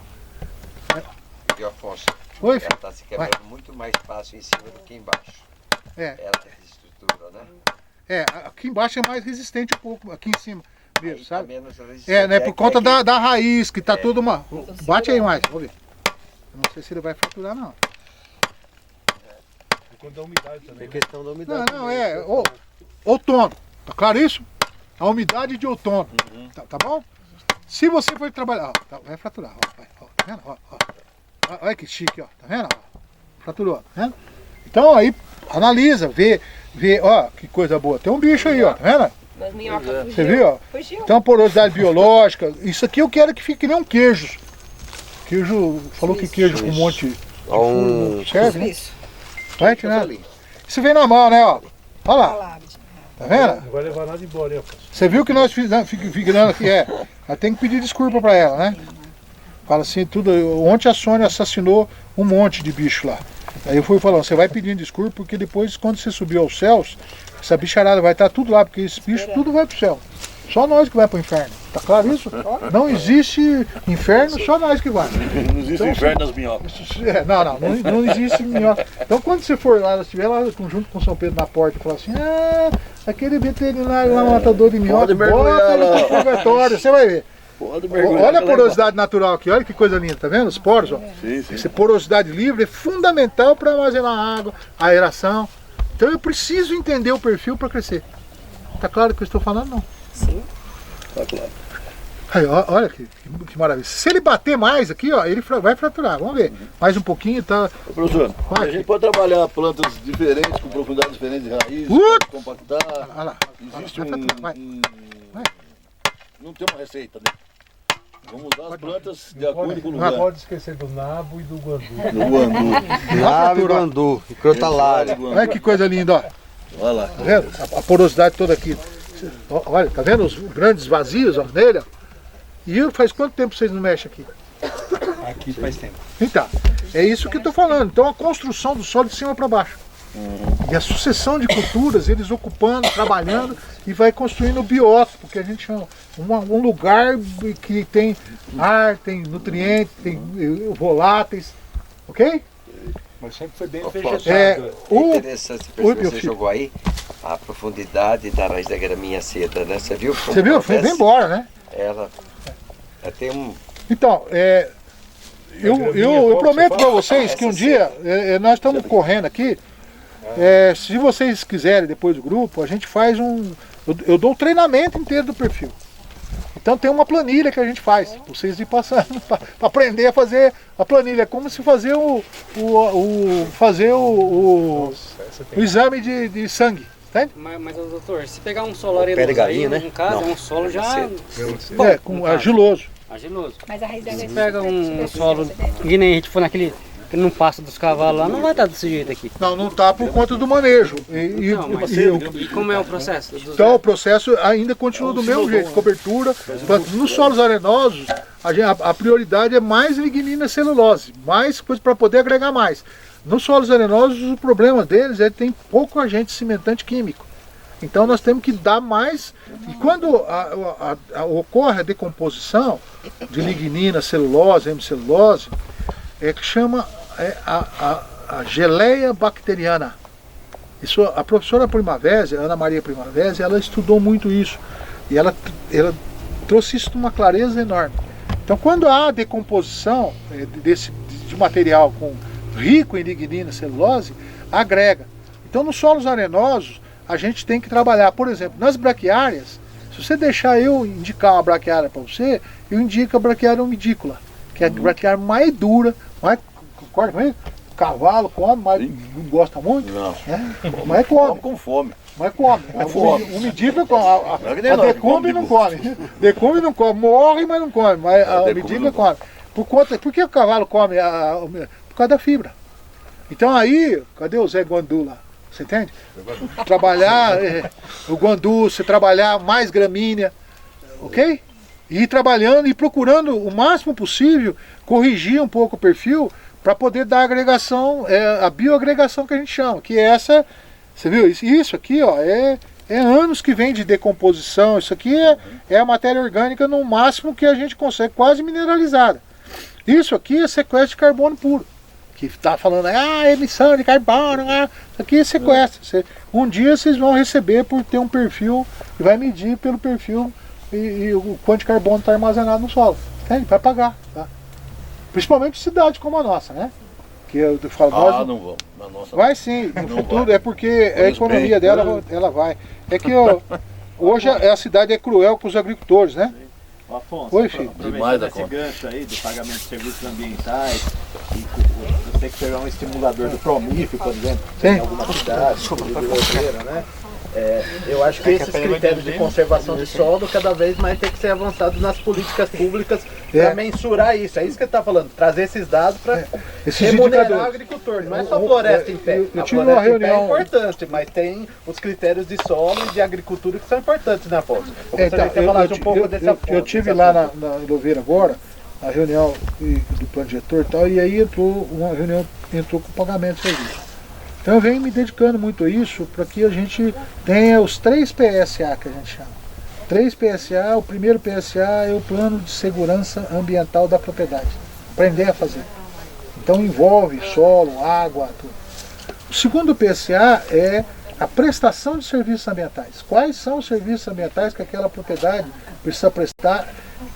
E Afonso, oi, ela está se quebrando muito mais fácil em cima do que embaixo. Ela tem estrutura, né? Aqui embaixo é mais resistente um pouco, aqui em cima mesmo, sabe? Tá né, por conta da raiz, que tá tudo uma... Bate aí mais, vamos ver. Eu não sei se ele vai fraturar, não. É quanto da umidade também. É questão da umidade. Não, outono. Tá claro isso? A umidade de outono. Tá bom? Se você for trabalhar, vai fraturar, tá vendo? Olha que chique, ó, tá vendo? Fraturou, tá vendo? Então aí, analisa, vê, ó, que coisa boa. Tem um bicho aí, ó, tá vendo? Você viu, ó? Então, porosidade biológica. Isso aqui eu quero que fique que nem um queijo. Queijo, falou que queijo com um monte de furo serve, né? Vai tirar. Isso vem na mão, né, ó? Olha lá. Tá vendo? Não vai levar nada embora, hein? Você viu que nós figurando aqui, ela tem que pedir desculpa pra ela, né? Fala assim, tudo. Ontem a Sônia assassinou um monte de bicho lá. Aí eu fui falando, você vai pedindo desculpa, porque depois, quando você subir aos céus, essa bicharada vai estar tudo lá, porque esse bicho tudo vai pro céu. Só nós que vai pro inferno. Tá claro isso? Não existe inferno, só nós que vai. Não existe inferno das minhocas. Não existe minhoca. Então quando você for lá, estiver lá junto com São Pedro na porta e falar assim, aquele veterinário lá, matador de minhoca, bota ele pro purgatório, você vai ver. Olha a porosidade natural aqui, olha que coisa linda, tá vendo? Os poros, ó. Sim. Essa porosidade livre é fundamental para armazenar água, aeração. Então eu preciso entender o perfil para crescer. Tá claro o que eu estou falando? Não? Sim. Tá claro. Aí, olha que maravilha. Se ele bater mais aqui, ó, ele vai fraturar. Vamos ver. Mais um pouquinho, tá? Professor, a gente pode trabalhar plantas diferentes, com profundidade diferente de raiz, compactar. Olha lá. Existe vai. Não tem uma receita, né? Vamos usar as plantas de acordo com o lugar. Não pode esquecer do nabo e do guandu. Nabo e guandu, e crotalária. Olha que coisa linda, ó. Olha lá. Tá vendo? A porosidade toda aqui. Olha, tá vendo os grandes vazios, ó, nele, ó. E faz quanto tempo vocês não mexem aqui? Aqui faz tempo. Então, é isso que eu tô falando. Então a construção do solo de cima para baixo. E a sucessão de culturas, eles ocupando, trabalhando e vai construindo o biótopo, que a gente chama um lugar que tem ar, tem nutrientes, tem voláteis, ok? Mas sempre foi bem vegetado. É interessante que você jogou aí a profundidade da raiz da graminha seda, né? Você viu? Você viu? Foi bem embora, né? Ela tem um... Então, eu prometo para vocês que um dia, nós estamos correndo aqui, se vocês quiserem, depois do grupo, a gente faz eu dou o treinamento inteiro do perfil. Então tem uma planilha que a gente faz, pra vocês ir passando, para aprender a fazer a planilha, como se fazer o exame de sangue. Entende? Mas doutor, se pegar um solo arenoso aí, no caso, é um solo já... com argiloso. Argiloso. Mas a raiz da Se pega um solo, que nem a gente for naquele... que não passa dos cavalos lá, não vai estar desse jeito aqui. Não tá por conta do manejo. E como é o processo? Então o processo ainda continua do mesmo jeito, cobertura. Nos solos arenosos, a prioridade é mais lignina e celulose, mais coisa para poder agregar mais. Nos solos arenosos, o problema deles é que tem pouco agente cimentante químico. Então nós temos que dar mais, e quando ocorre a decomposição de lignina, celulose, hemicelulose, que chama a geleia bacteriana. Isso, a professora Primavera, Ana Maria Primavera, ela estudou muito isso. E ela trouxe isso numa clareza enorme. Então quando há decomposição de material rico em lignina e celulose, agrega. Então nos solos arenosos, a gente tem que trabalhar, por exemplo, nas braquiárias. Se você deixar eu indicar uma braquiária para você, eu indico a braquiária umidícola, que é a braquiária mais dura, concorda comigo? Cavalo come, mas não gosta muito. Não. Mas come. Com fome. Mas come. Umidícola come. A decumbe não come. Decumbe não come. Morre, mas não come. Mas a umidícola come. Por que o cavalo come? Por causa da fibra. Então aí, cadê o Zé Guandu lá? Você entende? Trabalhar o guandu, você trabalhar mais gramínea, ok? E ir trabalhando e procurando o máximo possível corrigir um pouco o perfil para poder dar a agregação, a bioagregação que a gente chama, que é essa, você viu? Isso aqui, ó, é anos que vem de decomposição, isso aqui é a matéria orgânica no máximo que a gente consegue, quase mineralizada. Isso aqui é sequestro de carbono puro. Que está falando, emissão de carbono, isso aqui é sequestro. Um dia vocês vão receber por ter um perfil, e vai medir pelo perfil e o quanto de carbono está armazenado no solo. Entende? Vai pagar. Tá? Principalmente cidade como a nossa, né? Que eu falo, não vão. Na nossa vai sim, no futuro, vai. É porque a economia dela ela vai. É que hoje a cidade é cruel com os agricultores, né? Afonso, oi, filho. Aproveitando esse gancho aí do pagamento de serviços ambientais, você tem que pegar um estimulador do Promif, por exemplo, em alguma cidade, né? Eu acho que esses critérios de conservação de solo cada vez mais tem que ser avançados nas políticas públicas para mensurar isso. É isso que ele está falando, trazer esses dados para remunerar o agricultor. Não é só floresta em pé. Eu tive uma reunião... é importante, mas tem os critérios de solo e de agricultura que são importantes, né, Afonso? Eu tive lá na Louveira agora, a reunião do plano diretor e tal, e aí entrou com pagamento de serviço. Então eu venho me dedicando muito a isso para que a gente tenha os 3 PSA que a gente chama. 3 PSA, o primeiro PSA é o plano de segurança ambiental da propriedade. Aprender a fazer. Então envolve solo, água, tudo. O segundo PSA é a prestação de serviços ambientais. Quais são os serviços ambientais que aquela propriedade precisa prestar?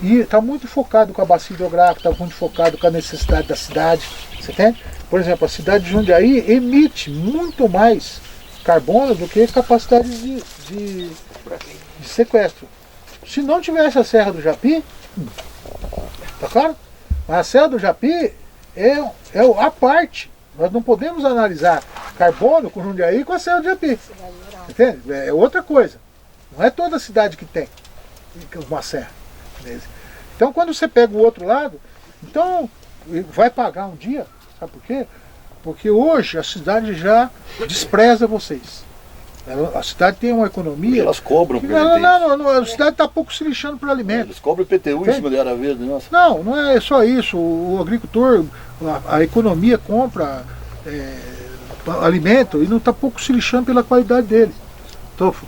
E está muito focado com a bacia hidrográfica, está muito focado com a necessidade da cidade. Você entende? Por exemplo, a cidade de Jundiaí emite muito mais carbono do que capacidade de sequestro. Se não tivesse a Serra do Japi, Tá claro? Mas a selva do Japi é a parte. Nós não podemos analisar carbono com Jundiaí com a selva do Japi. Entende? É outra coisa. Não é toda cidade que tem uma serra. Então quando você pega o outro lado, então vai pagar um dia, sabe por quê? Porque hoje a cidade já despreza vocês. A cidade tem uma economia. Elas cobram, não, a cidade está pouco se lixando por alimentos. Eles cobram IPTU em cima da área verde, nossa. Não é só isso. O agricultor, a economia compra alimento e não está pouco se lixando pela qualidade dele.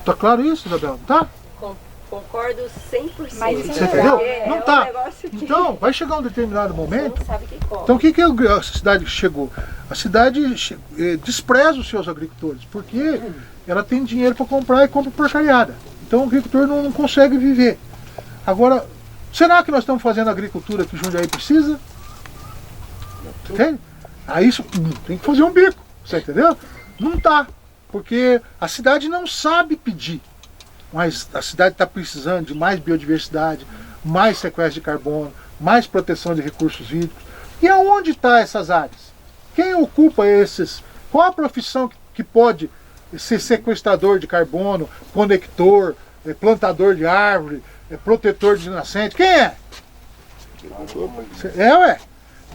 Tá claro isso, Isabel? Tá? Concordo 100%. Mas você entendeu? Não tá. Então, vai chegar um determinado momento. Então, o que a cidade chegou? A cidade despreza os seus agricultores, porque ela tem dinheiro para comprar e compra porcariada. Então, o agricultor não consegue viver. Agora, será que nós estamos fazendo a agricultura que Jundiaí precisa? Entende? Aí isso tem que fazer um bico, você entendeu? Não tá, porque a cidade não sabe pedir. Mas a cidade está precisando de mais biodiversidade, mais sequestro de carbono, mais proteção de recursos hídricos. E aonde estão essas áreas? Quem ocupa esses? Qual a profissão que pode ser sequestrador de carbono, conector, plantador de árvore, protetor de nascente? Quem é?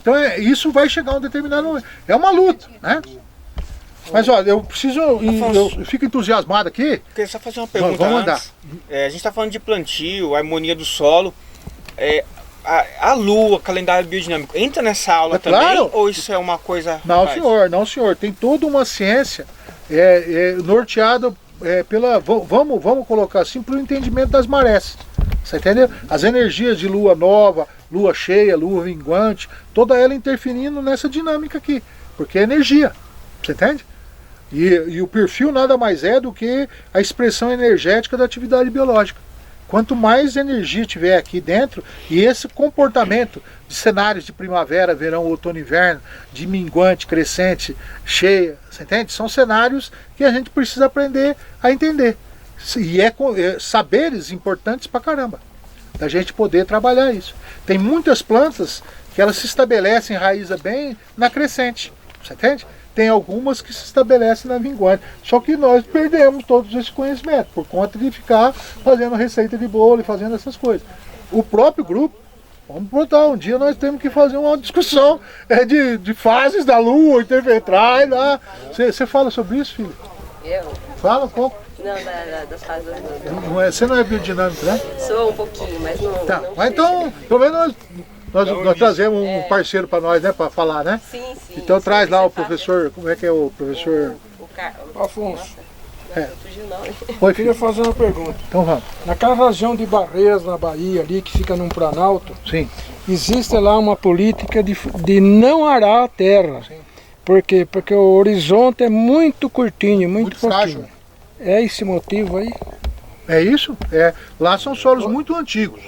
Então isso vai chegar a um determinado momento. É uma luta, né? Mas olha, eu preciso, eu fico entusiasmado aqui. Eu queria só fazer uma pergunta. Vamos andar. A gente está falando de plantio, a harmonia do solo. A lua, calendário biodinâmico, entra nessa aula também? Claro. Ou isso é uma coisa... Não senhor, tem toda uma ciência norteada pela, vamos colocar assim, pelo entendimento das marés. Você entendeu? As energias de lua nova, lua cheia, lua minguante, toda ela interferindo nessa dinâmica aqui, porque é energia, você entende? E o perfil nada mais é do que a expressão energética da atividade biológica. Quanto mais energia tiver aqui dentro, e esse comportamento de cenários de primavera, verão, outono e inverno, de minguante, crescente, cheia, você entende? São cenários que a gente precisa aprender a entender. E saberes importantes pra caramba, da gente poder trabalhar isso. Tem muitas plantas que elas se estabelecem, enraiza bem na crescente, você entende? Tem algumas que se estabelecem na minguante. Só que nós perdemos todos esse conhecimento por conta de ficar fazendo receita de bolo e fazendo essas coisas. O próprio grupo, vamos botar, um dia nós temos que fazer uma discussão de fases da lua, interventral lá. Você fala sobre isso, filho? Eu? Fala um pouco. Não, das fases da lua. Você não é biodinâmico, né? Sou um pouquinho, mas não... Tá, mas então, pelo menos nós trazemos um parceiro para nós, né, para falar, né? Sim. Então traz lá o professor, como é que é o professor? Afonso. Eu queria fazer uma pergunta. Então vamos. Naquela região de Barreiras, na Bahia, ali, que fica num planalto, sim, existe lá uma política de não arar a terra. Sim. Por quê? Porque o horizonte é muito curtinho, muito frágil. É esse motivo aí? É isso? Lá são solos muito antigos.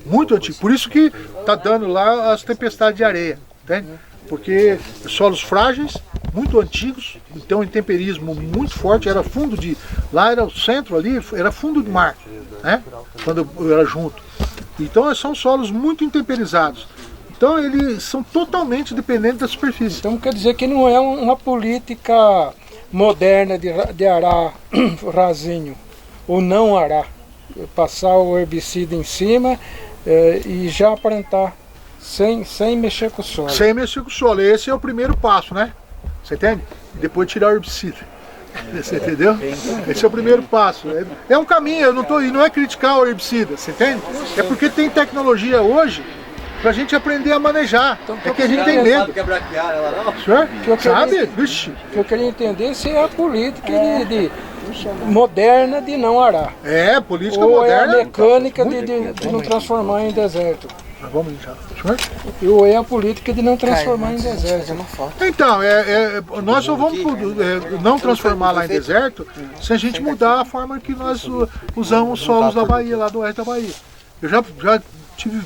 Muito antigos. Por isso que está dando lá as tempestades de areia. Entende? Porque solos frágeis, muito antigos, então intemperismo muito forte, era fundo de... Lá era o centro ali, era fundo de mar, né? Quando era junto. Então são solos muito intemperizados. Então eles são totalmente dependentes da superfície. Então quer dizer que não é uma política moderna de arar rasinho, ou não arar. Passar o herbicida em cima e já plantar. Sem mexer com o solo. Sem mexer com o solo. Esse é o primeiro passo, né? Você entende? Depois tirar o herbicida. Você entendeu? Esse é o primeiro passo. É um caminho, e não é criticar o herbicida, você entende? É porque tem tecnologia hoje pra gente aprender a manejar. Então, é que a gente tem medo. Senhor? Sabe? Vixe. O que eu queria entender se é a política moderna de não arar. Política ou moderna. Ou é a mecânica de não transformar em deserto. Vamos já. Ou é a política de não transformar em deserto. Então, nós só vamos não transformar lá em deserto se a gente mudar a forma que nós usamos os solos da Bahia, lá do oeste da Bahia. Eu já tive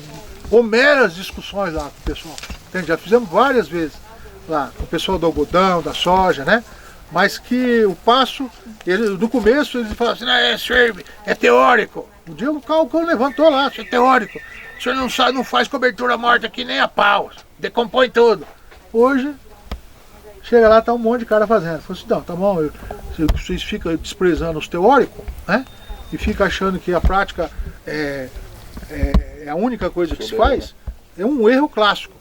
homeras discussões lá com o pessoal. Entende? Já fizemos várias vezes lá com o pessoal do algodão, da soja, né? Mas que o passo, no começo eles falavam assim, isso é teórico. Um dia o Calcão levantou lá, isso é teórico. o senhor não faz cobertura morta aqui nem a pau, decompõe tudo. Hoje, chega lá, tá um monte de cara fazendo. Falei assim, não, tá bom, vocês ficam desprezando os teóricos, né? E ficam achando que a prática é a única coisa que se faz. É um erro clássico.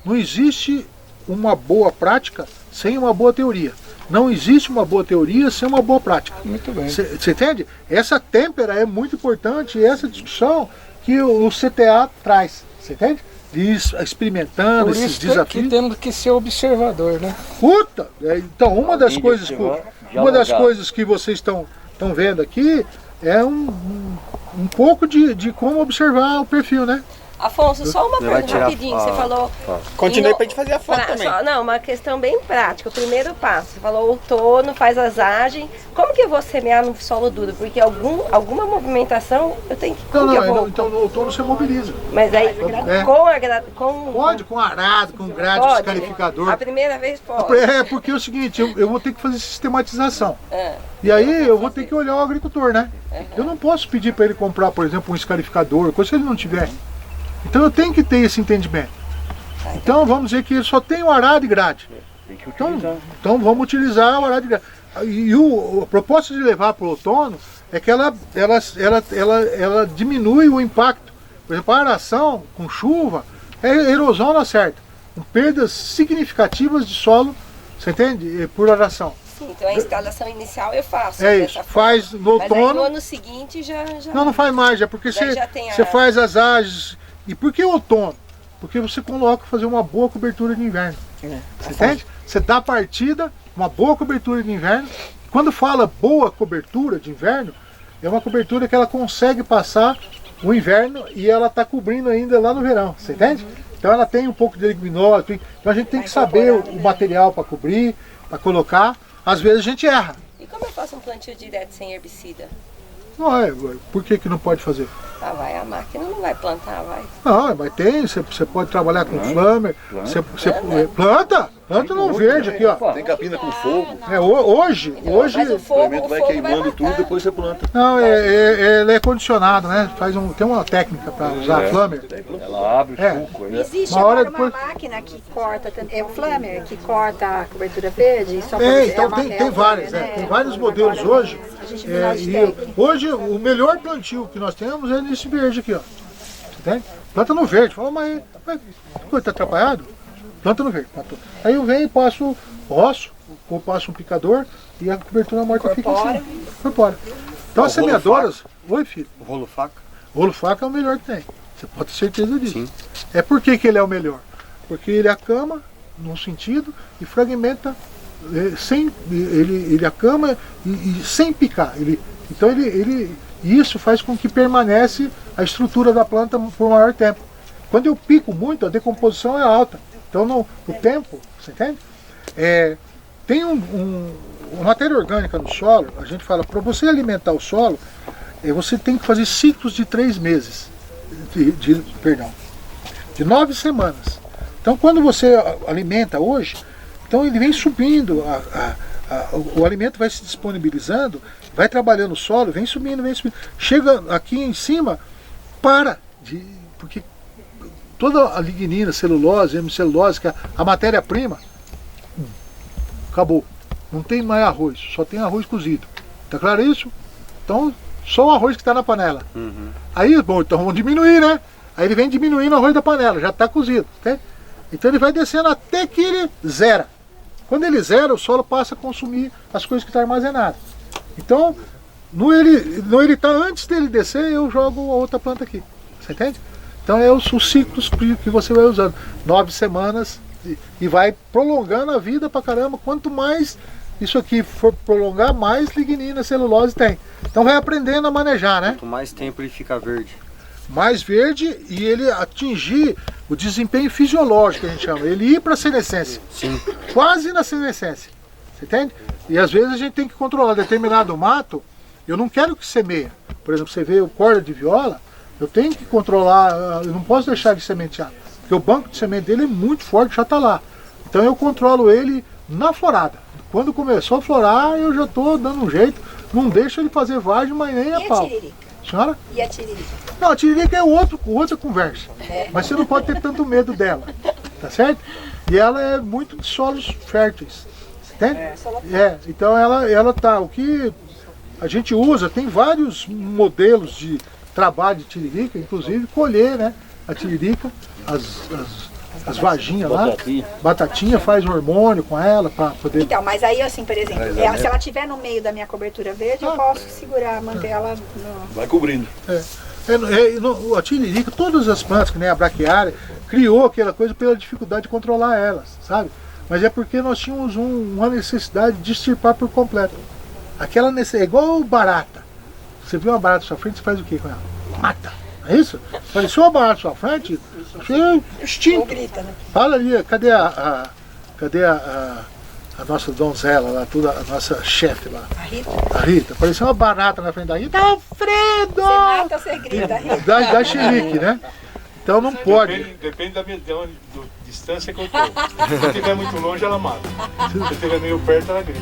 Não existe uma boa prática sem uma boa teoria. Não existe uma boa teoria sem uma boa prática. Muito bem. Você entende? Essa têmpera é muito importante e essa discussão que o CTA traz. Você entende? Experimentando Por esses isso desafios. que temos que ser observador, né? Puta! Então, uma das coisas que vocês estão vendo aqui é um pouco de como observar o perfil, né? Afonso, só uma pergunta rapidinho. Você falou. Continue pra gente fazer a foto também. Não, uma questão bem prática. O primeiro passo, você falou outono, faz asagem. Como que eu vou semear no solo duro? Porque alguma movimentação eu tenho que. Então no outono você mobiliza. Mas aí, Pode, com arado, com grade, descalificador. A primeira vez pode. Porque é o seguinte, eu vou ter que fazer sistematização. E aí eu vou ter que olhar o agricultor, né? Eu não posso pedir para ele comprar, por exemplo, um escalificador, coisa que ele não tiver. Então eu tenho que ter esse entendimento. Então vamos dizer que ele só tem o arado e grade. Então vamos utilizar o arado e grade. E a proposta de levar para o outono é que ela diminui o impacto. Por exemplo, a aração com chuva, erosão não acerta. Com perdas significativas de solo, você entende? Por aração. Sim, então a instalação inicial eu faço. É isso, faz no outono. Mas aí no ano seguinte já... Não faz mais, é porque você faz as ages. E por que outono? Porque você coloca fazer uma boa cobertura de inverno. Você entende? Você dá a partida, uma boa cobertura de inverno. Quando fala boa cobertura de inverno, é uma cobertura que ela consegue passar o inverno e ela está cobrindo ainda lá no verão. Você entende? Então ela tem um pouco de leguminose. Então a gente tem que saber o material para cobrir, para colocar. Às vezes a gente erra. E como eu faço um plantio direto sem herbicida? Não, por que não pode fazer? A máquina não vai plantar, vai? Não, mas tem, você pode trabalhar com flamer, você planta no verde aqui, ó. Tem capina com fogo. Hoje o fogo vai queimando tudo, depois você planta. Não, ele é condicionado, né? Tem uma técnica para usar flamer. Ela abre o suco. Existe agora uma máquina que corta, é o flamer, que corta a cobertura verde? Só então tem várias, tem vários modelos hoje. Hoje o melhor plantio que nós temos é nesse verde aqui, ó. Você tem? Planta no verde. Fala, mas tá atrapalhado? Planta no verde. Aí eu venho e passo roço, ou passo um picador e a cobertura morta fica assim. Incorpora. Então as semeadoras... Oi, filho. O rolo faca? O rolo faca é o melhor que tem. Você pode ter certeza disso. Sim. É por que ele é o melhor? Porque ele acama num sentido e fragmenta ele acama e sem picar. Então isso faz com que permanece a estrutura da planta por maior tempo. Quando eu pico muito, a decomposição é alta. Então o tempo, você entende? Tem uma matéria orgânica no solo, a gente fala, para você alimentar o solo, você tem que fazer ciclos de 3 meses, de 9 semanas. Então quando você alimenta hoje, então ele vem subindo, o alimento vai se disponibilizando, vai trabalhando o solo, vem subindo. Chega aqui em cima, porque toda a lignina, celulose, hemicelulose, que é a matéria-prima, acabou. Não tem mais arroz, só tem arroz cozido. Tá claro isso? Então, só o arroz que está na panela. Aí, então vamos diminuir, né? Aí ele vem diminuindo o arroz da panela, já está cozido. Tá? Então ele vai descendo até que ele zera. Quando ele zera, o solo passa a consumir as coisas que estão armazenadas. Então, ele está antes dele descer, eu jogo a outra planta aqui. Você entende? Então é os ciclos que você vai usando. 9 semanas e vai prolongando a vida pra caramba. Quanto mais isso aqui for prolongar, mais lignina, celulose tem. Então vai aprendendo a manejar, né? Quanto mais tempo ele fica verde. Mais verde e ele atingir o desempenho fisiológico, que a gente chama. Ele ir para a senescência. Sim. Quase na senescência. Você entende? E às vezes a gente tem que controlar determinado mato. Eu não quero que semeia. Por exemplo, você vê o corda de viola, eu tenho que controlar, eu não posso deixar ele sementear. Porque o banco de semente dele é muito forte, já está lá. Então eu controlo ele na florada. Quando começou a florar, eu já estou dando um jeito. Não deixa ele fazer vagem, mas nem a pau. Tiririca? Senhora? E a tiririca? Não, a tiririca é outra conversa. Mas você não pode ter tanto medo dela, tá certo? E ela é muito de solos férteis, entende? Então ela tá, o que a gente usa, tem vários modelos de trabalho de tiririca, inclusive colher, né, a tiririca, as vaginhas lá, batatinha, faz hormônio com ela para poder... Então, mas aí assim, por exemplo, se ela estiver no meio da minha cobertura verde, eu posso segurar, manter ela no... Vai cobrindo. A tiririca, todas as plantas, que nem a braquiária, criou aquela coisa pela dificuldade de controlar elas, sabe? Mas é porque nós tínhamos uma necessidade de extirpar por completo. Aquela necessidade, é igual barata. Você viu uma barata na sua frente, você faz o que com ela? Mata, não é isso? Apareceu uma barata na sua frente, você extinto. Grita, né? Fala ali, cadê a nossa donzela lá, a nossa chefe lá? A Rita. Apareceu uma barata na frente da Rita. Alfredo! Você mata ou você grita, Rita? Dá chilique, né? Então não pode. Depende da distância que eu tô. Se estiver muito longe, ela mata. Se estiver meio perto, ela grita.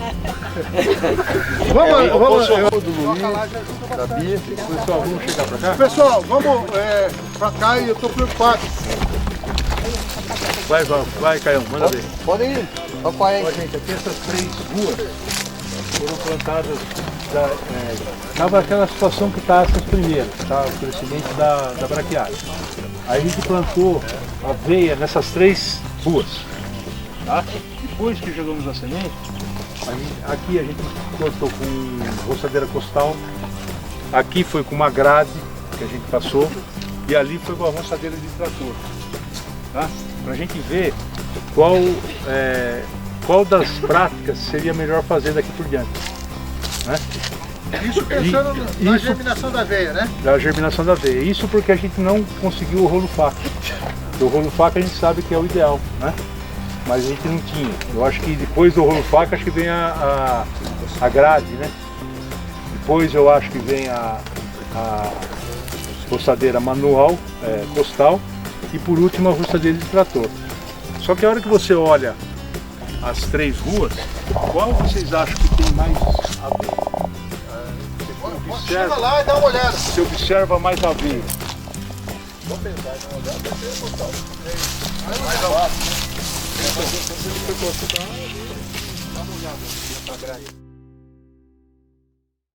Vamos chegar pra cá? Pessoal, vamos pra cá e eu tô preocupado. Vai, Caião, manda ver. Pode ir. Papai. Ó, gente, aqui essas 3 ruas foram plantadas. Estava aquela situação que está essas primeiras, tá? O crescimento da braquiária. Aí a gente plantou aveia nessas 3 ruas. Tá? Depois que jogamos a semente, aqui a gente plantou com roçadeira costal, aqui foi com uma grade que a gente passou e ali foi com a roçadeira de trator. Tá? Para a gente ver qual das práticas seria melhor fazer daqui por diante. Né? Isso pensando na germinação da aveia, né? Da germinação da aveia. Isso porque a gente não conseguiu o rolo faca. O rolo faca a gente sabe que é o ideal, né? Mas a gente não tinha. Eu acho que depois do rolo faca acho que vem a grade, né? Depois eu acho que vem a roçadeira manual, costal, e por último a roçadeira de trator. Só que a hora que você olha as 3 ruas, qual vocês acham que tem mais aveia? Chega lá e dá uma olhada. Você observa mais aveia. Vamos pensar, Dá uma olhada aqui na grade.